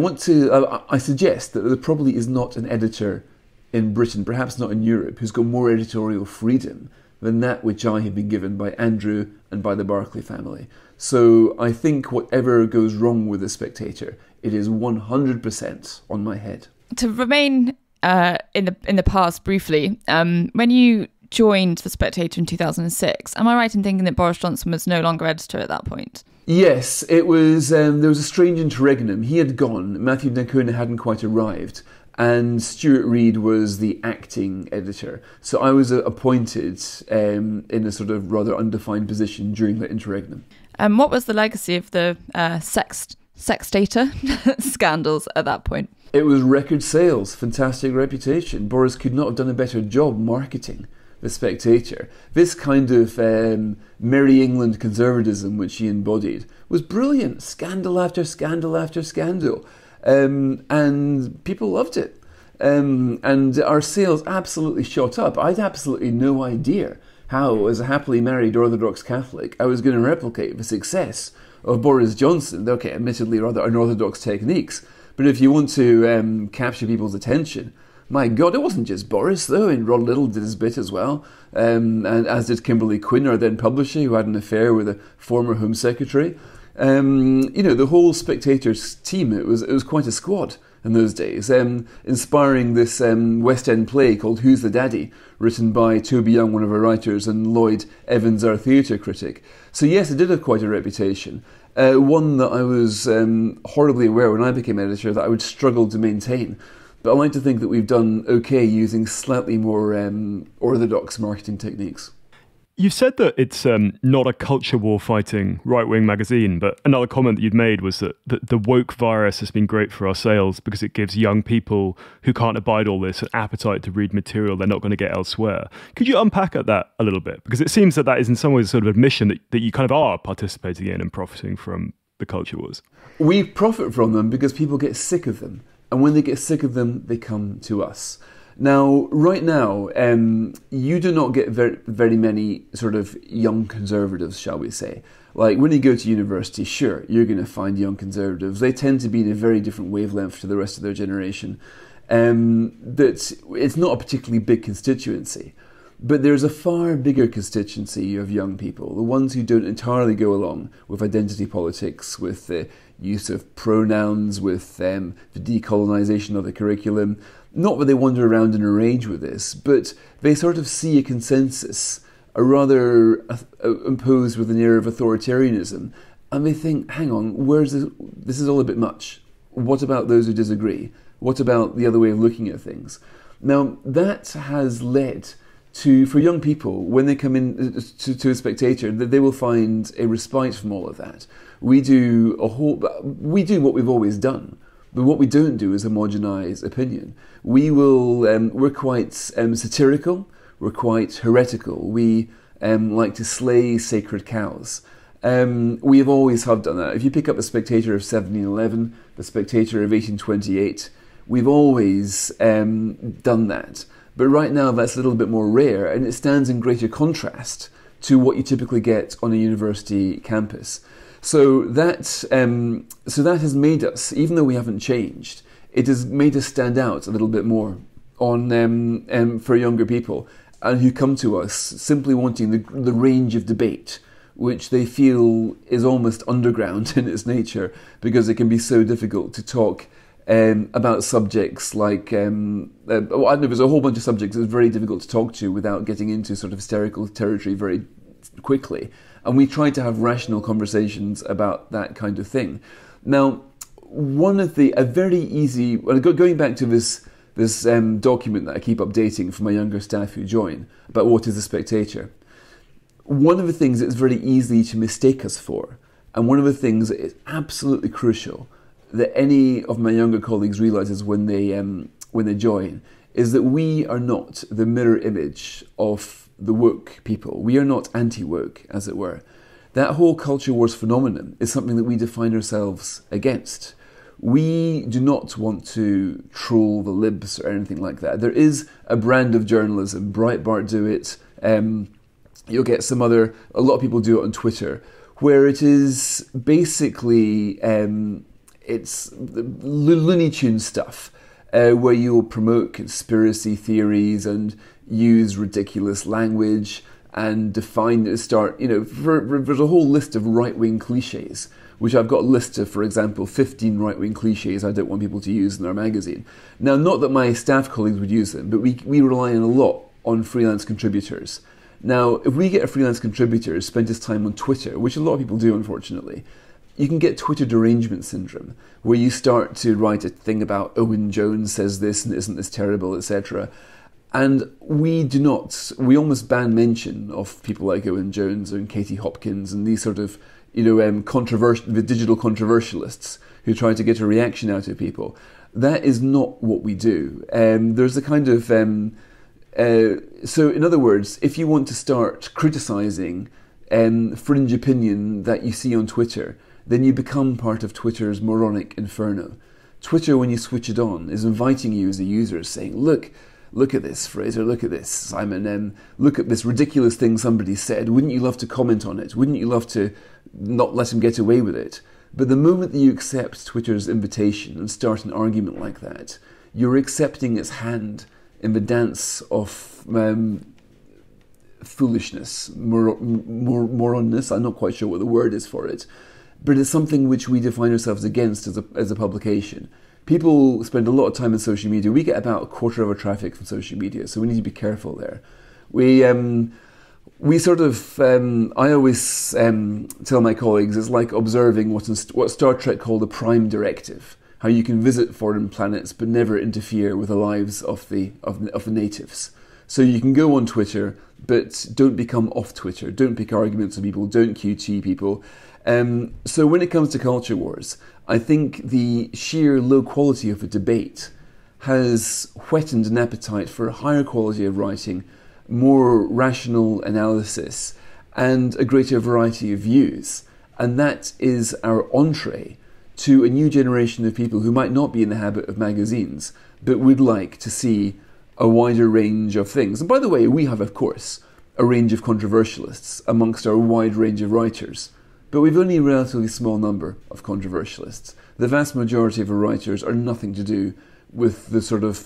suggest that there probably is not an editor in Britain, perhaps not in Europe, who's got more editorial freedom than that which I have been given by Andrew and by the Barclay family. So I think whatever goes wrong with The Spectator, it is 100% on my head. To remain in the past briefly, when you joined The Spectator in 2006, am I right in thinking that Boris Johnson was no longer editor at that point? Yes, it was. There was a strange interregnum. He had gone, Matthew Dancona hadn't quite arrived, and Stuart Reid was the acting editor. So I was appointed in a sort of rather undefined position during that interregnum. What was the legacy of the Spectator scandals at that point? It was record sales, fantastic reputation. Boris could not have done a better job marketing The Spectator. This kind of Merry England conservatism which he embodied was brilliant. Scandal after scandal after scandal. And people loved it. And our sales absolutely shot up. I'd absolutely no idea how, as a happily married Orthodox Catholic, I was going to replicate the success of Boris Johnson. Okay, admittedly rather unorthodox techniques, but if you want to capture people's attention, my God, it wasn't just Boris, though, and Rod Little did his bit as well, and as did Kimberly Quinn, our then publisher, who had an affair with a former Home Secretary. The whole Spectator's team, it was quite a squad in those days, inspiring this West End play called Who's the Daddy, written by Toby Young, one of our writers, and Lloyd Evans, our theatre critic. So yes, it did have quite a reputation, one that I was horribly aware when I became editor that I would struggle to maintain. But I like to think that we've done okay using slightly more orthodox marketing techniques. You've said that it's not a culture war fighting right-wing magazine, but another comment that you'd made was that the woke virus has been great for our sales because it gives young people who can't abide all this an appetite to read material they're not going to get elsewhere. Could you unpack at that a little bit? Because it seems that is in some ways a sort of admission that you kind of are participating in and profiting from the culture wars. We profit from them because people get sick of them. And when they get sick of them, they come to us. Now, right now, you do not get very, very many sort of young conservatives, shall we say. Like, when you go to university, sure, you're going to find young conservatives. They tend to be in a very different wavelength to the rest of their generation. That it's not a particularly big constituency. But there's a far bigger constituency of young people, the ones who don't entirely go along with identity politics, with the use of pronouns, with the decolonisation of the curriculum. Not that they wander around in a rage with this, but they sort of see a consensus, a rather imposed with an air of authoritarianism, and they think, hang on, this is all a bit much. What about those who disagree? What about the other way of looking at things? Now, that has led to, for young people, when they come in to a Spectator, that they will find a respite from all of that. We do what we've always done, but what we don't do is homogenise opinion. We're quite satirical, we're quite heretical, we like to slay sacred cows. We have always have done that. If you pick up the Spectator of 1711, the Spectator of 1828, we've always done that. But right now that's a little bit more rare, and it stands in greater contrast to what you typically get on a university campus. So that has made us, even though we haven't changed, it has made us stand out a little bit more on for younger people, and who come to us simply wanting the range of debate, which they feel is almost underground in its nature, because it can be so difficult to talk about subjects like, I don't know, there's a whole bunch of subjects that's very difficult to talk to without getting into sort of hysterical territory very quickly. And we try to have rational conversations about that kind of thing. Now, going back to this document that I keep updating for my younger staff who join, about what is a Spectator, one of the things that's very easy to mistake us for, and one of the things that is absolutely crucial that any of my younger colleagues realises when they join, is that we are not the mirror image of the woke people. We are not anti-woke, as it were. That whole culture wars phenomenon is something that we define ourselves against. We do not want to troll the libs or anything like that. There is a brand of journalism. Breitbart do it. You'll get a lot of people do it on Twitter, where it is basically it's Looney Tune stuff, where you'll promote conspiracy theories and use ridiculous language and there's a whole list of right-wing cliches, which I've got a list of, for example, 15 right-wing cliches I don't want people to use in our magazine. Now, not that my staff colleagues would use them, but we rely a lot on freelance contributors. Now, if we get a freelance contributor who spends his time on Twitter, which a lot of people do, unfortunately, you can get Twitter derangement syndrome, where you start to write a thing about Owen Jones says this and isn't this terrible, etc. And we almost ban mention of people like Owen Jones and Katie Hopkins and these sort of, the digital controversialists who try to get a reaction out of people. That is not what we do. There's a kind of... so in other words, if you want to start criticising fringe opinion that you see on Twitter, then you become part of Twitter's moronic inferno. Twitter, when you switch it on, is inviting you as a user, saying, look at this, Fraser, look at this, Simon, look at this ridiculous thing somebody said. Wouldn't you love to comment on it? Wouldn't you love to not let him get away with it? But the moment that you accept Twitter's invitation and start an argument like that, you're accepting its hand in the dance of foolishness, moronness. I'm not quite sure what the word is for it, but it's something which we define ourselves against as a publication. People spend a lot of time on social media. We get about a quarter of our traffic from social media, so we need to be careful there. We sort of, I always tell my colleagues, it's like observing what Star Trek called a prime directive. How you can visit foreign planets but never interfere with the lives of the natives. So you can go on Twitter, but don't become off Twitter. Don't pick arguments with people. Don't QT people. So when it comes to culture wars, I think the sheer low quality of a debate has whetted an appetite for a higher quality of writing, more rational analysis, and a greater variety of views. And that is our entree to a new generation of people who might not be in the habit of magazines, but would like to see a wider range of things. And by the way, we have, of course, a range of controversialists amongst our wide range of writers, but we've only a relatively small number of controversialists. The vast majority of our writers are nothing to do with the sort of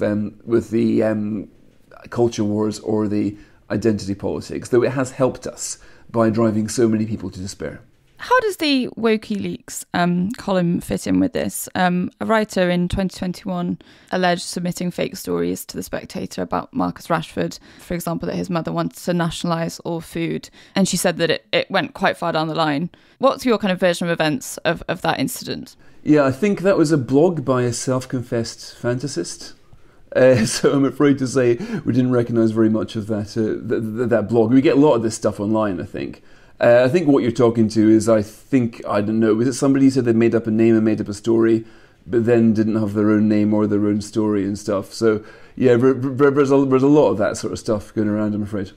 culture wars or the identity politics, though it has helped us by driving so many people to despair. How does the WikiLeaks column fit in with this? A writer in 2021 alleged submitting fake stories to the Spectator about Marcus Rashford, for example, that his mother wanted to nationalise all food. And she said that it went quite far down the line. What's your kind of version of events of that incident? Yeah, I think that was a blog by a self-confessed fantasist. So I'm afraid to say we didn't recognise very much of that blog. We get a lot of this stuff online, I think. I think what you're talking to is, I don't know, was it somebody who said they made up a name and made up a story, but then didn't have their own name or their own story and stuff. So, yeah, there's a lot of that sort of stuff going around, I'm afraid.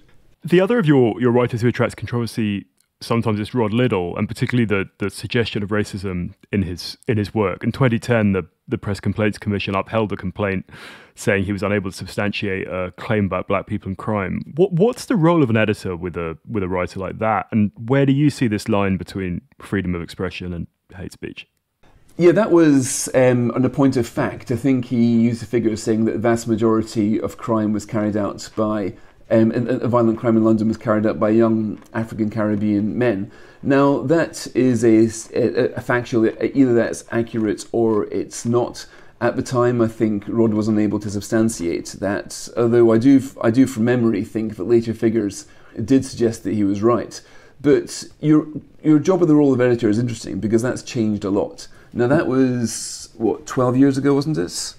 The other of your writers who attracts controversy sometimes is Rod Liddell, and particularly the suggestion of racism in his work. In 2010, the Press Complaints Commission upheld a complaint saying he was unable to substantiate a claim about black people and crime. What's the role of an editor with a writer like that, and where do you see this line between freedom of expression and hate speech? Yeah, that was on a point of fact. I think he used a figure saying that the vast majority of crime was carried out by a violent crime in London was carried out by young African Caribbean men. Now, that is a factual, either that's accurate or it's not. At the time, I think Rod was unable to substantiate that, although I do from memory think that later figures did suggest that he was right. But your job with the role of editor is interesting because that's changed a lot. Now, that was, 12 years ago, wasn't it?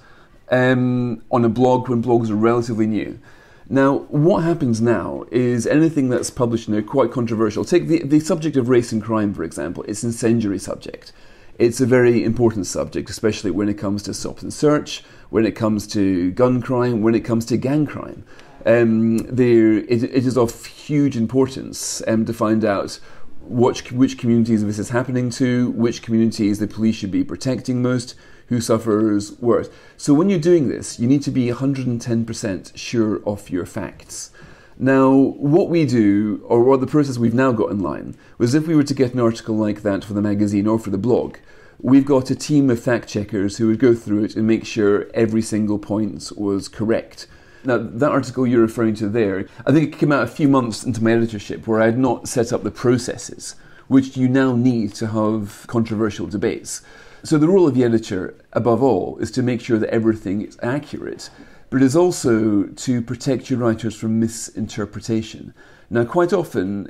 On a blog when blogs are relatively new. Now, what happens now is anything that's published now quite controversial. Take the subject of race and crime, for example. It's an incendiary subject. It's a very important subject, especially when it comes to stop and search, when it comes to gun crime, when it comes to gang crime. It is of huge importance to find out which communities this is happening to, which communities the police should be protecting most, who suffers worse. So when you're doing this, you need to be 110% sure of your facts. Now, what we do, or what the process we've now got in line, was if we were to get an article like that for the magazine or for the blog, we've got a team of fact-checkers who would go through it and make sure every single point was correct. Now, that article you're referring to there, I think it came out a few months into my editorship where I had not set up the processes, which you now need to have controversial debates. So the role of the editor, above all, is to make sure that everything is accurate, but it is also to protect your writers from misinterpretation. Now, quite often,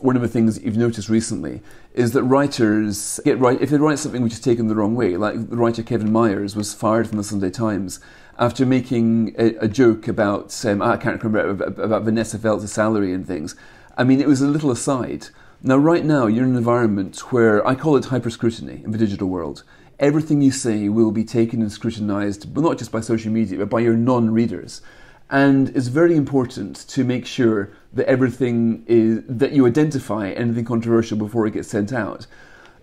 one of the things that you've noticed recently is that writers if they write something which is taken the wrong way, like the writer Kevin Myers was fired from the Sunday Times after making a joke about, I can't remember, about Vanessa Feltz's salary and things. I mean, it was a little aside. Now, right now, you're in an environment where I call it hyper-scrutiny in the digital world. Everything you say will be taken and scrutinised, but not just by social media, but by your non-readers. And it's very important to make sure that that you identify anything controversial before it gets sent out.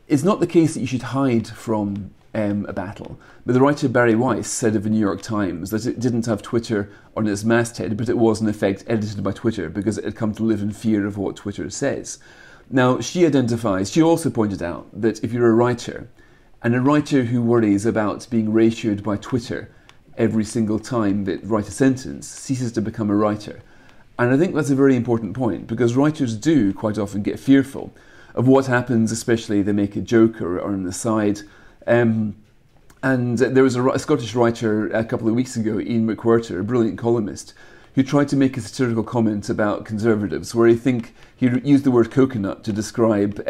It's not the case that you should hide from a battle. But the writer Barry Weiss said of the New York Times that it didn't have Twitter on its masthead, but it was in effect edited by Twitter because it had come to live in fear of what Twitter says. Now, she also pointed out that if you're a writer, and a writer who worries about being ratioed by Twitter every single time they write a sentence ceases to become a writer. And I think that's a very important point, because writers do quite often get fearful of what happens, especially they make a joke or an aside. And there was a Scottish writer a couple of weeks ago, Ian McWhirter, a brilliant columnist, who tried to make a satirical comment about conservatives, where he used the word coconut to describe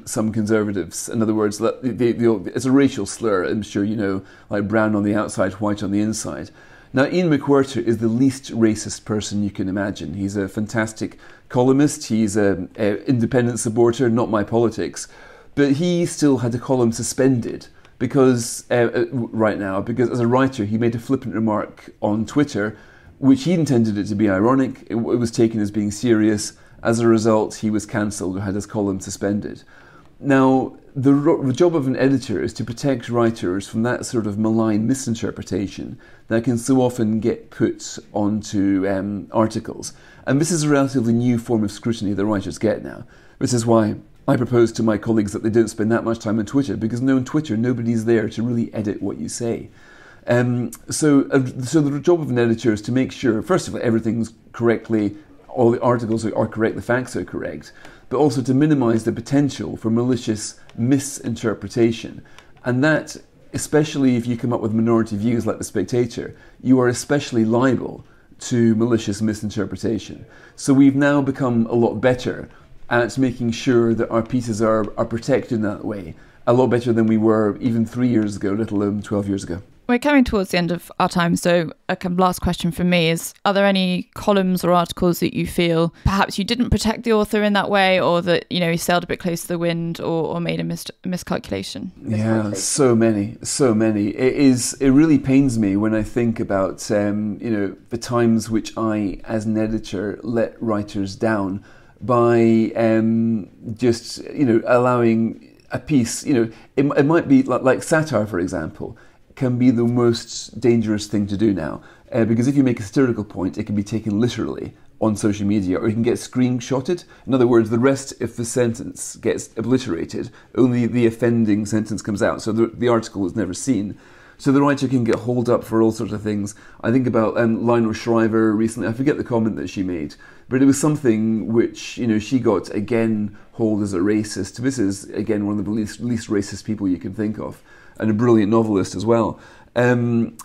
some conservatives. In other words, it's a racial slur, I'm sure you know, like brown on the outside, white on the inside. Now, Ian McWhirter is the least racist person you can imagine. He's a fantastic columnist, he's an independent supporter, not my politics, but he still had a column suspended because right now, because as a writer he made a flippant remark on Twitter which he intended it to be ironic. It was taken as being serious. As a result, he was cancelled or had his column suspended. Now, the job of an editor is to protect writers from that sort of malign misinterpretation that can so often get put onto articles. And this is a relatively new form of scrutiny that writers get now. This is why I propose to my colleagues that they don't spend that much time on Twitter, because on Twitter, nobody's there to really edit what you say. So the job of an editor is to make sure, first of all, everything's correctly, all the articles are correct, the facts are correct, but also to minimise the potential for malicious misinterpretation. And that, especially if you come up with minority views like the Spectator, you are especially liable to malicious misinterpretation. So we've now become a lot better at making sure that our pieces are protected in that way, a lot better than we were even 3 years ago, let alone 12 years ago. We're coming towards the end of our time, so a last question from me is, are there any columns or articles that you feel perhaps you didn't protect the author in that way, or that, you know, he sailed a bit close to the wind, or made a miscalculation? Yeah, so many. It really pains me when I think about, the times which I, as an editor, let writers down by just allowing a piece. It might be like satire, for example, can be the most dangerous thing to do now, because if you make a satirical point, it can be taken literally on social media, or you can get screenshotted. In other words, the rest, if the sentence gets obliterated, only the offending sentence comes out, so the article is never seen. So the writer can get hauled up for all sorts of things. I think about Lionel Shriver recently. I forget the comment that she made, but it was something which, she got again hauled as a racist. This is, again, one of the least racist people you can think of, and a brilliant novelist as well. She at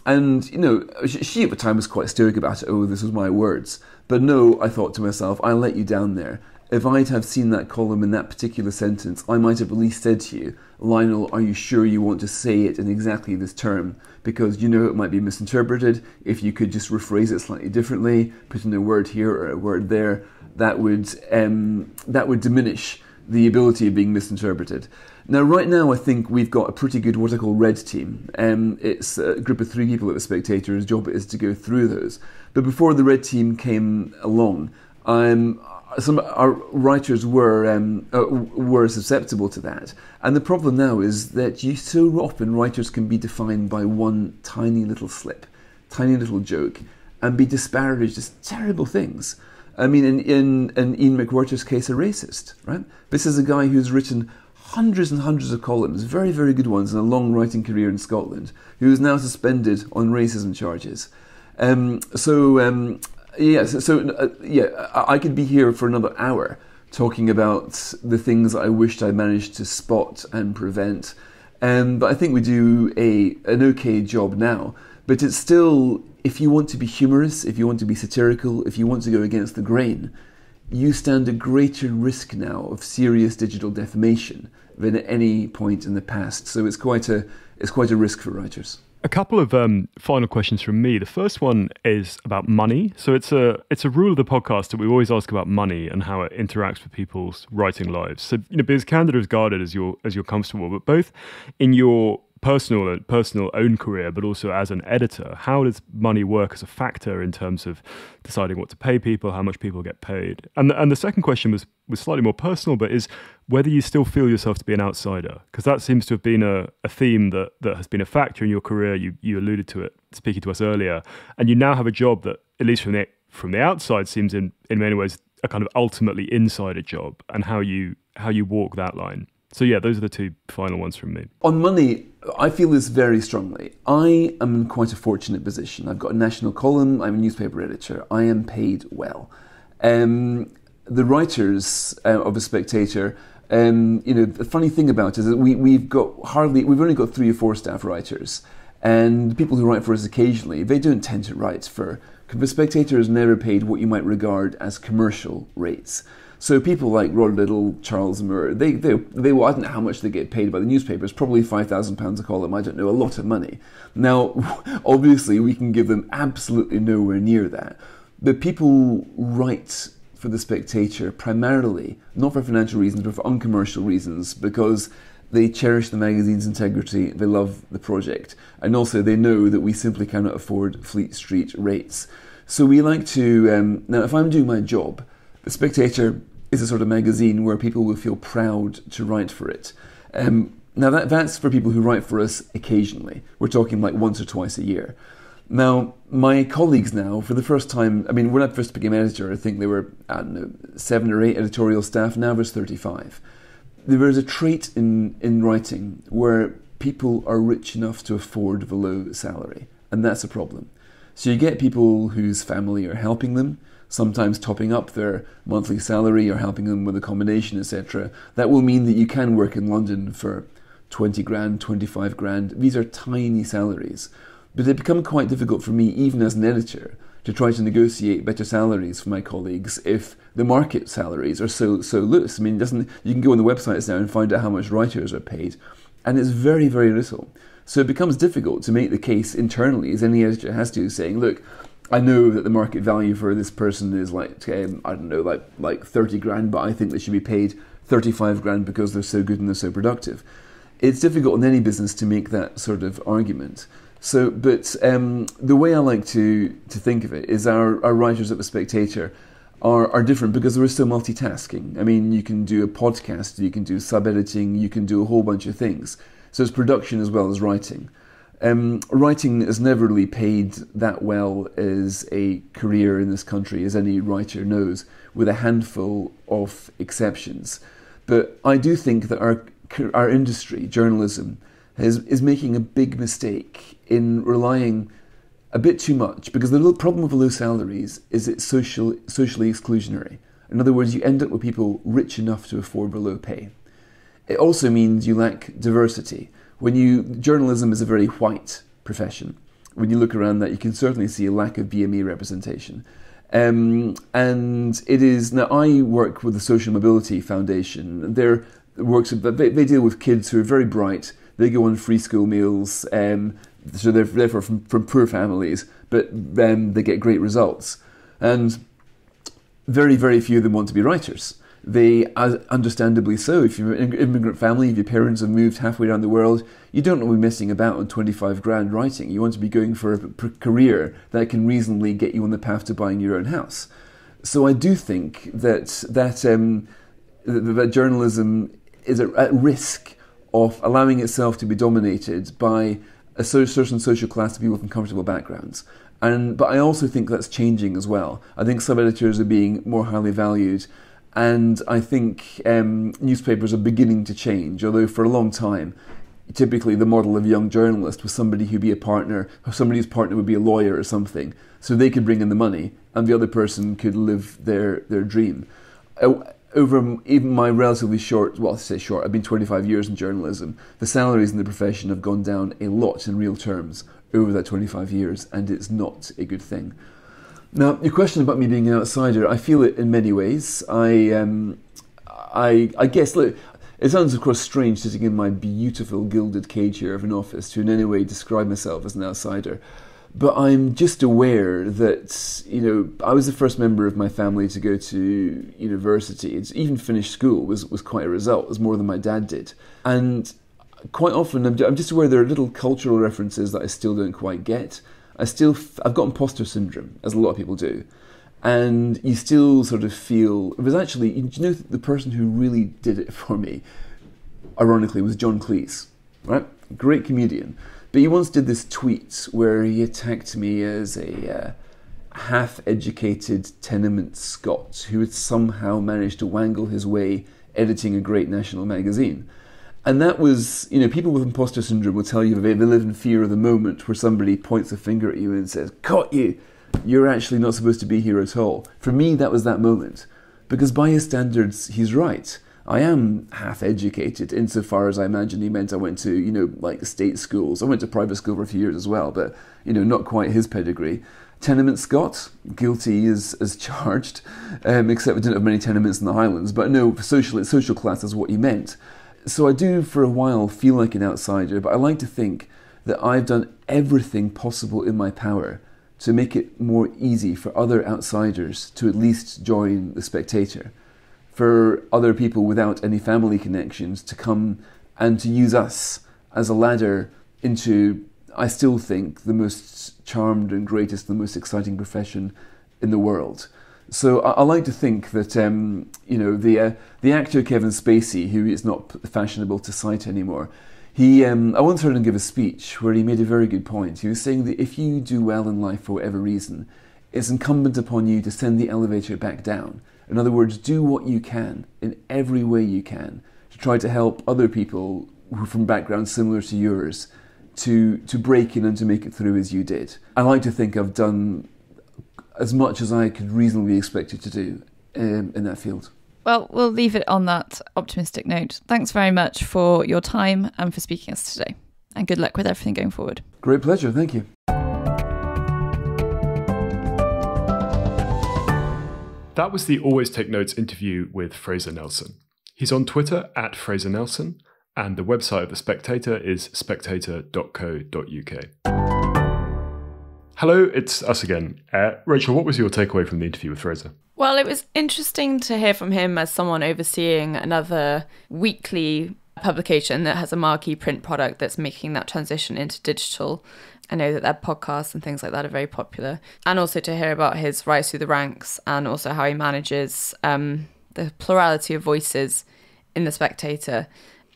the time was quite stoic about it. Oh, this was my words. But no, I thought to myself, I let you down there. If I'd have seen that column in that particular sentence, I might have at least said to you, Lionel, are you sure you want to say it in exactly this term? Because it might be misinterpreted. If you could just rephrase it slightly differently, put in a word here or a word there, that would diminish the ability of being misinterpreted. Now, right now, I think we've got a pretty good what I call red team. It's a group of 3 people at the Spectator whose job it is to go through those. But before the red team came along, some our writers were susceptible to that. And the problem now is that so often writers can be defined by one tiny little slip, tiny little joke, and be disparaged as terrible things. I mean, in Ian McWhirter's case, a racist, right? This is a guy who's written hundreds and hundreds of columns, very, very good ones, in a long writing career in Scotland, who is now suspended on racism charges. I could be here for another hour talking about the things I wished I managed to spot and prevent. But I think we do an okay job now. But it's still, if you want to be humorous, if you want to be satirical, if you want to go against the grain, you stand a greater risk now of serious digital defamation than at any point in the past. So it's quite a risk for writers. A couple of final questions from me. The first one is about money. So it's a rule of the podcast that we always ask about money and how it interacts with people's writing lives. So because Candida is guarded as you're comfortable, but both in your personal own career, but also as an editor, how does money work as a factor in terms of deciding what to pay people, how much people get paid? And the second question was slightly more personal, but is whether you still feel yourself to be an outsider, because that seems to have been a theme that has been a factor in your career. You alluded to it speaking to us earlier, and you now have a job that, at least from the outside, seems in many ways a kind of ultimately insider job, and how you walk that line. So yeah, those are the 2 final ones from me. On money, I feel this very strongly. I am in quite a fortunate position. I've got a national column, I'm a newspaper editor, I am paid well. The writers of The Spectator, the funny thing about it is that we've only got 3 or 4 staff writers, and the people who write for us occasionally, they don't tend to write for... The Spectator is never paid what you might regard as commercial rates. So people like Rod Little, Charles Moore, they I don't know how much they get paid by the newspapers, probably £5,000 a column, I don't know, a lot of money. Now, obviously, we can give them absolutely nowhere near that. But people write for The Spectator primarily, not for financial reasons, but for uncommercial reasons, because they cherish the magazine's integrity, they love the project, and also they know that we simply cannot afford Fleet Street rates. So we like to, now if I'm doing my job, The Spectator is a sort of magazine where people will feel proud to write for it. Now that's for people who write for us occasionally. We're talking like once or twice a year. Now, my colleagues now, for the first time, I mean, when I first became editor, I think there were, 7 or 8 editorial staff. Now there's 35. There is a trait in writing where people are rich enough to afford the low salary, and that's a problem. So you get people whose family are helping them, sometimes topping up their monthly salary or helping them with accommodation, etc. That will mean that you can work in London for 20 grand, 25 grand. These are tiny salaries. But they become quite difficult for me, even as an editor, to try to negotiate better salaries for my colleagues if the market salaries are so loose. I mean, you can go on the websites now and find out how much writers are paid, and it's very, very little. So it becomes difficult to make the case internally, as any editor has to, saying, look, I know that the market value for this person is like 30 grand, but I think they should be paid 35 grand because they're so good and they're so productive. It's difficult in any business to make that sort of argument. So, but the way I like to think of it is our writers at The Spectator are different because we're still multitasking. I mean, you can do a podcast, you can do sub-editing, you can do a whole bunch of things. So it's production as well as writing. Writing is never really paid that well as a career in this country, as any writer knows, with a handful of exceptions. But I do think that our industry, journalism, is making a big mistake in relying a bit too much, because the little problem with the low salaries is it's socially exclusionary. In other words, you end up with people rich enough to afford the low pay. It also means you lack diversity. Journalism is a very white profession. When you look around that, you can certainly see a lack of BME representation. And it is, now I work with the Social Mobility Foundation. They deal with kids who are very bright. They go on free school meals, so they're therefore from poor families, but they get great results. And very, very few of them want to be writers. They, understandably so, if you're an immigrant family, if your parents have moved halfway around the world, you don't want to be missing about on 25 grand writing. You want to be going for a career that can reasonably get you on the path to buying your own house. So I do think that journalism is at risk of allowing itself to be dominated by a certain social class of people from comfortable backgrounds. But I also think that's changing as well. I think sub-editors are being more highly valued, and I think newspapers are beginning to change, although for a long time, typically the model of a young journalist was somebody who'd be a partner, or somebody whose partner would be a lawyer or something, so they could bring in the money, and the other person could live their dream. Over even my relatively short, well, I say short, I've been 25 years in journalism, the salaries in the profession have gone down a lot in real terms over that 25 years, and it's not a good thing. Now, your question about me being an outsider, I feel it in many ways. I guess, look, it sounds, of course, strange sitting in my beautiful gilded cage here of an office to in any way describe myself as an outsider. But I'm just aware that, I was the first member of my family to go to university. Even finished school was quite a result. It was more than my dad did. And quite often, I'm just aware there are little cultural references that I still don't quite get. I've got imposter syndrome, as a lot of people do. And you still sort of feel... It was actually... the person who really did it for me, ironically, was John Cleese, right? Great comedian. But he once did this tweet where he attacked me as a half-educated tenement Scot who had somehow managed to wangle his way editing a great national magazine. And that was, people with imposter syndrome will tell you they live in fear of the moment where somebody points a finger at you and says, "Caught you! You're actually not supposed to be here at all." For me, that was that moment. Because by his standards, he's right. I am half-educated insofar as I imagine he meant I went to, state schools. I went to private school for a few years as well, but, not quite his pedigree. Tenement Scot, guilty as charged, except we didn't have many tenements in the Highlands. But no, social class is what he meant. So I do, for a while, feel like an outsider, but I like to think that I've done everything possible in my power to make it more easy for other outsiders to at least join The Spectator, for other people without any family connections to come and to use us as a ladder into, I still think, the most charmed and greatest, the most exciting profession in the world. So I like to think that the actor Kevin Spacey, who is not fashionable to cite anymore, I once heard him give a speech where he made a very good point. He was saying that if you do well in life for whatever reason, it's incumbent upon you to send the elevator back down. In other words, do what you can in every way you can to try to help other people who are from backgrounds similar to yours to break in and to make it through as you did. I like to think I've done as much as I could reasonably be expected to do in that field. Well, we'll leave it on that optimistic note. Thanks very much for your time and for speaking to us today. And good luck with everything going forward. Great pleasure, thank you. That was the Always Take Notes interview with Fraser Nelson. He's on Twitter at Fraser Nelson, and the website of The Spectator is spectator.co.uk. Hello, it's us again. Rachel, what was your takeaway from the interview with Fraser? Well, it was interesting to hear from him as someone overseeing another weekly publication that has a marquee print product that's making that transition into digital. I know that their podcasts and things like that are very popular. And also to hear about his rise through the ranks and also how he manages the plurality of voices in The Spectator.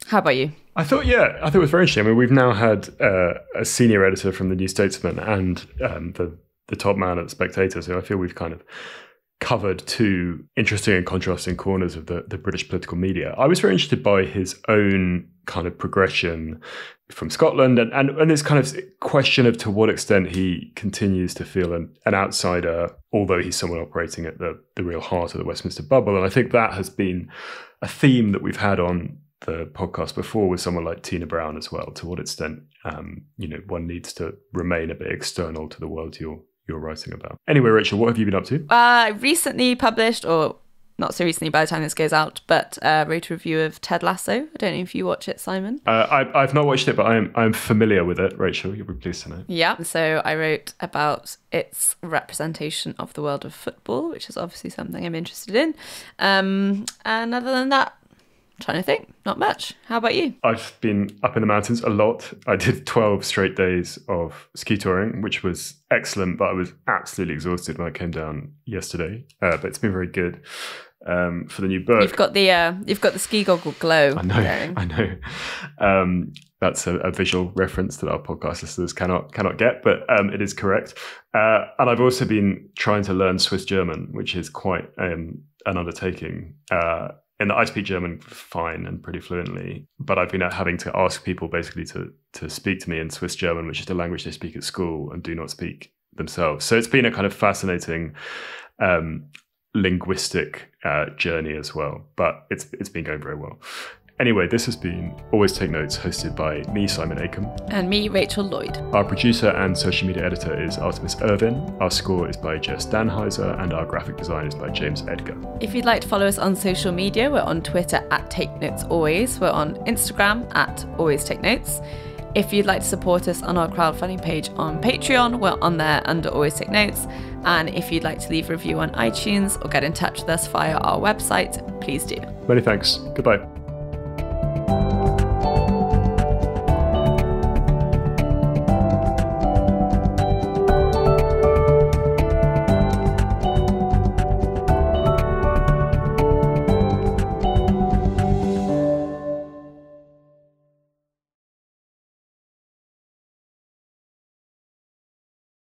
How about you? I thought it was very interesting. I mean, we've now had a senior editor from the New Statesman and the top man at The Spectator, so I feel we've kind of covered two interesting and contrasting corners of the British political media. I was very interested by his own kind of progression from Scotland and this kind of question of to what extent he continues to feel an outsider, although he's someone operating at the real heart of the Westminster bubble. And I think that has been a theme that we've had on the podcast before with someone like Tina Brown as well. To what extent, one needs to remain a bit external to the world you're writing about. Anyway, Rachel, what have you been up to? I recently published, or not so recently by the time this goes out, but wrote a review of Ted Lasso. I don't know if you watch it, Simon. I've not watched it, but I'm familiar with it, Rachel. You'll be pleased to know. Yeah, so I wrote about its representation of the world of football, which is obviously something I'm interested in. And other than that, trying to think, not much. How about you? I've been up in the mountains a lot. I did 12 straight days of ski touring, which was excellent, but I was absolutely exhausted when I came down yesterday. But it's been very good for the new book. You've got the ski goggle glow. I know. That's a visual reference that our podcast listeners cannot get, but it is correct. And I've also been trying to learn Swiss German, which is quite an undertaking. And I speak German fine and pretty fluently, but I've been having to ask people basically to speak to me in Swiss German, which is the language they speak at school and do not speak themselves. So it's been a kind of fascinating linguistic journey as well, but it's been going very well. Anyway, this has been Always Take Notes, hosted by me, Simon Acombe. And me, Rachel Lloyd. Our producer and social media editor is Artemis Irvin. Our score is by Jess Danheiser, and our graphic design is by James Edgar. If you'd like to follow us on social media, we're on Twitter at Take Notes Always. We're on Instagram at Always Take Notes. If you'd like to support us on our crowdfunding page on Patreon, we're on there under Always Take Notes. And if you'd like to leave a review on iTunes or get in touch with us via our website, please do. Many thanks. Goodbye.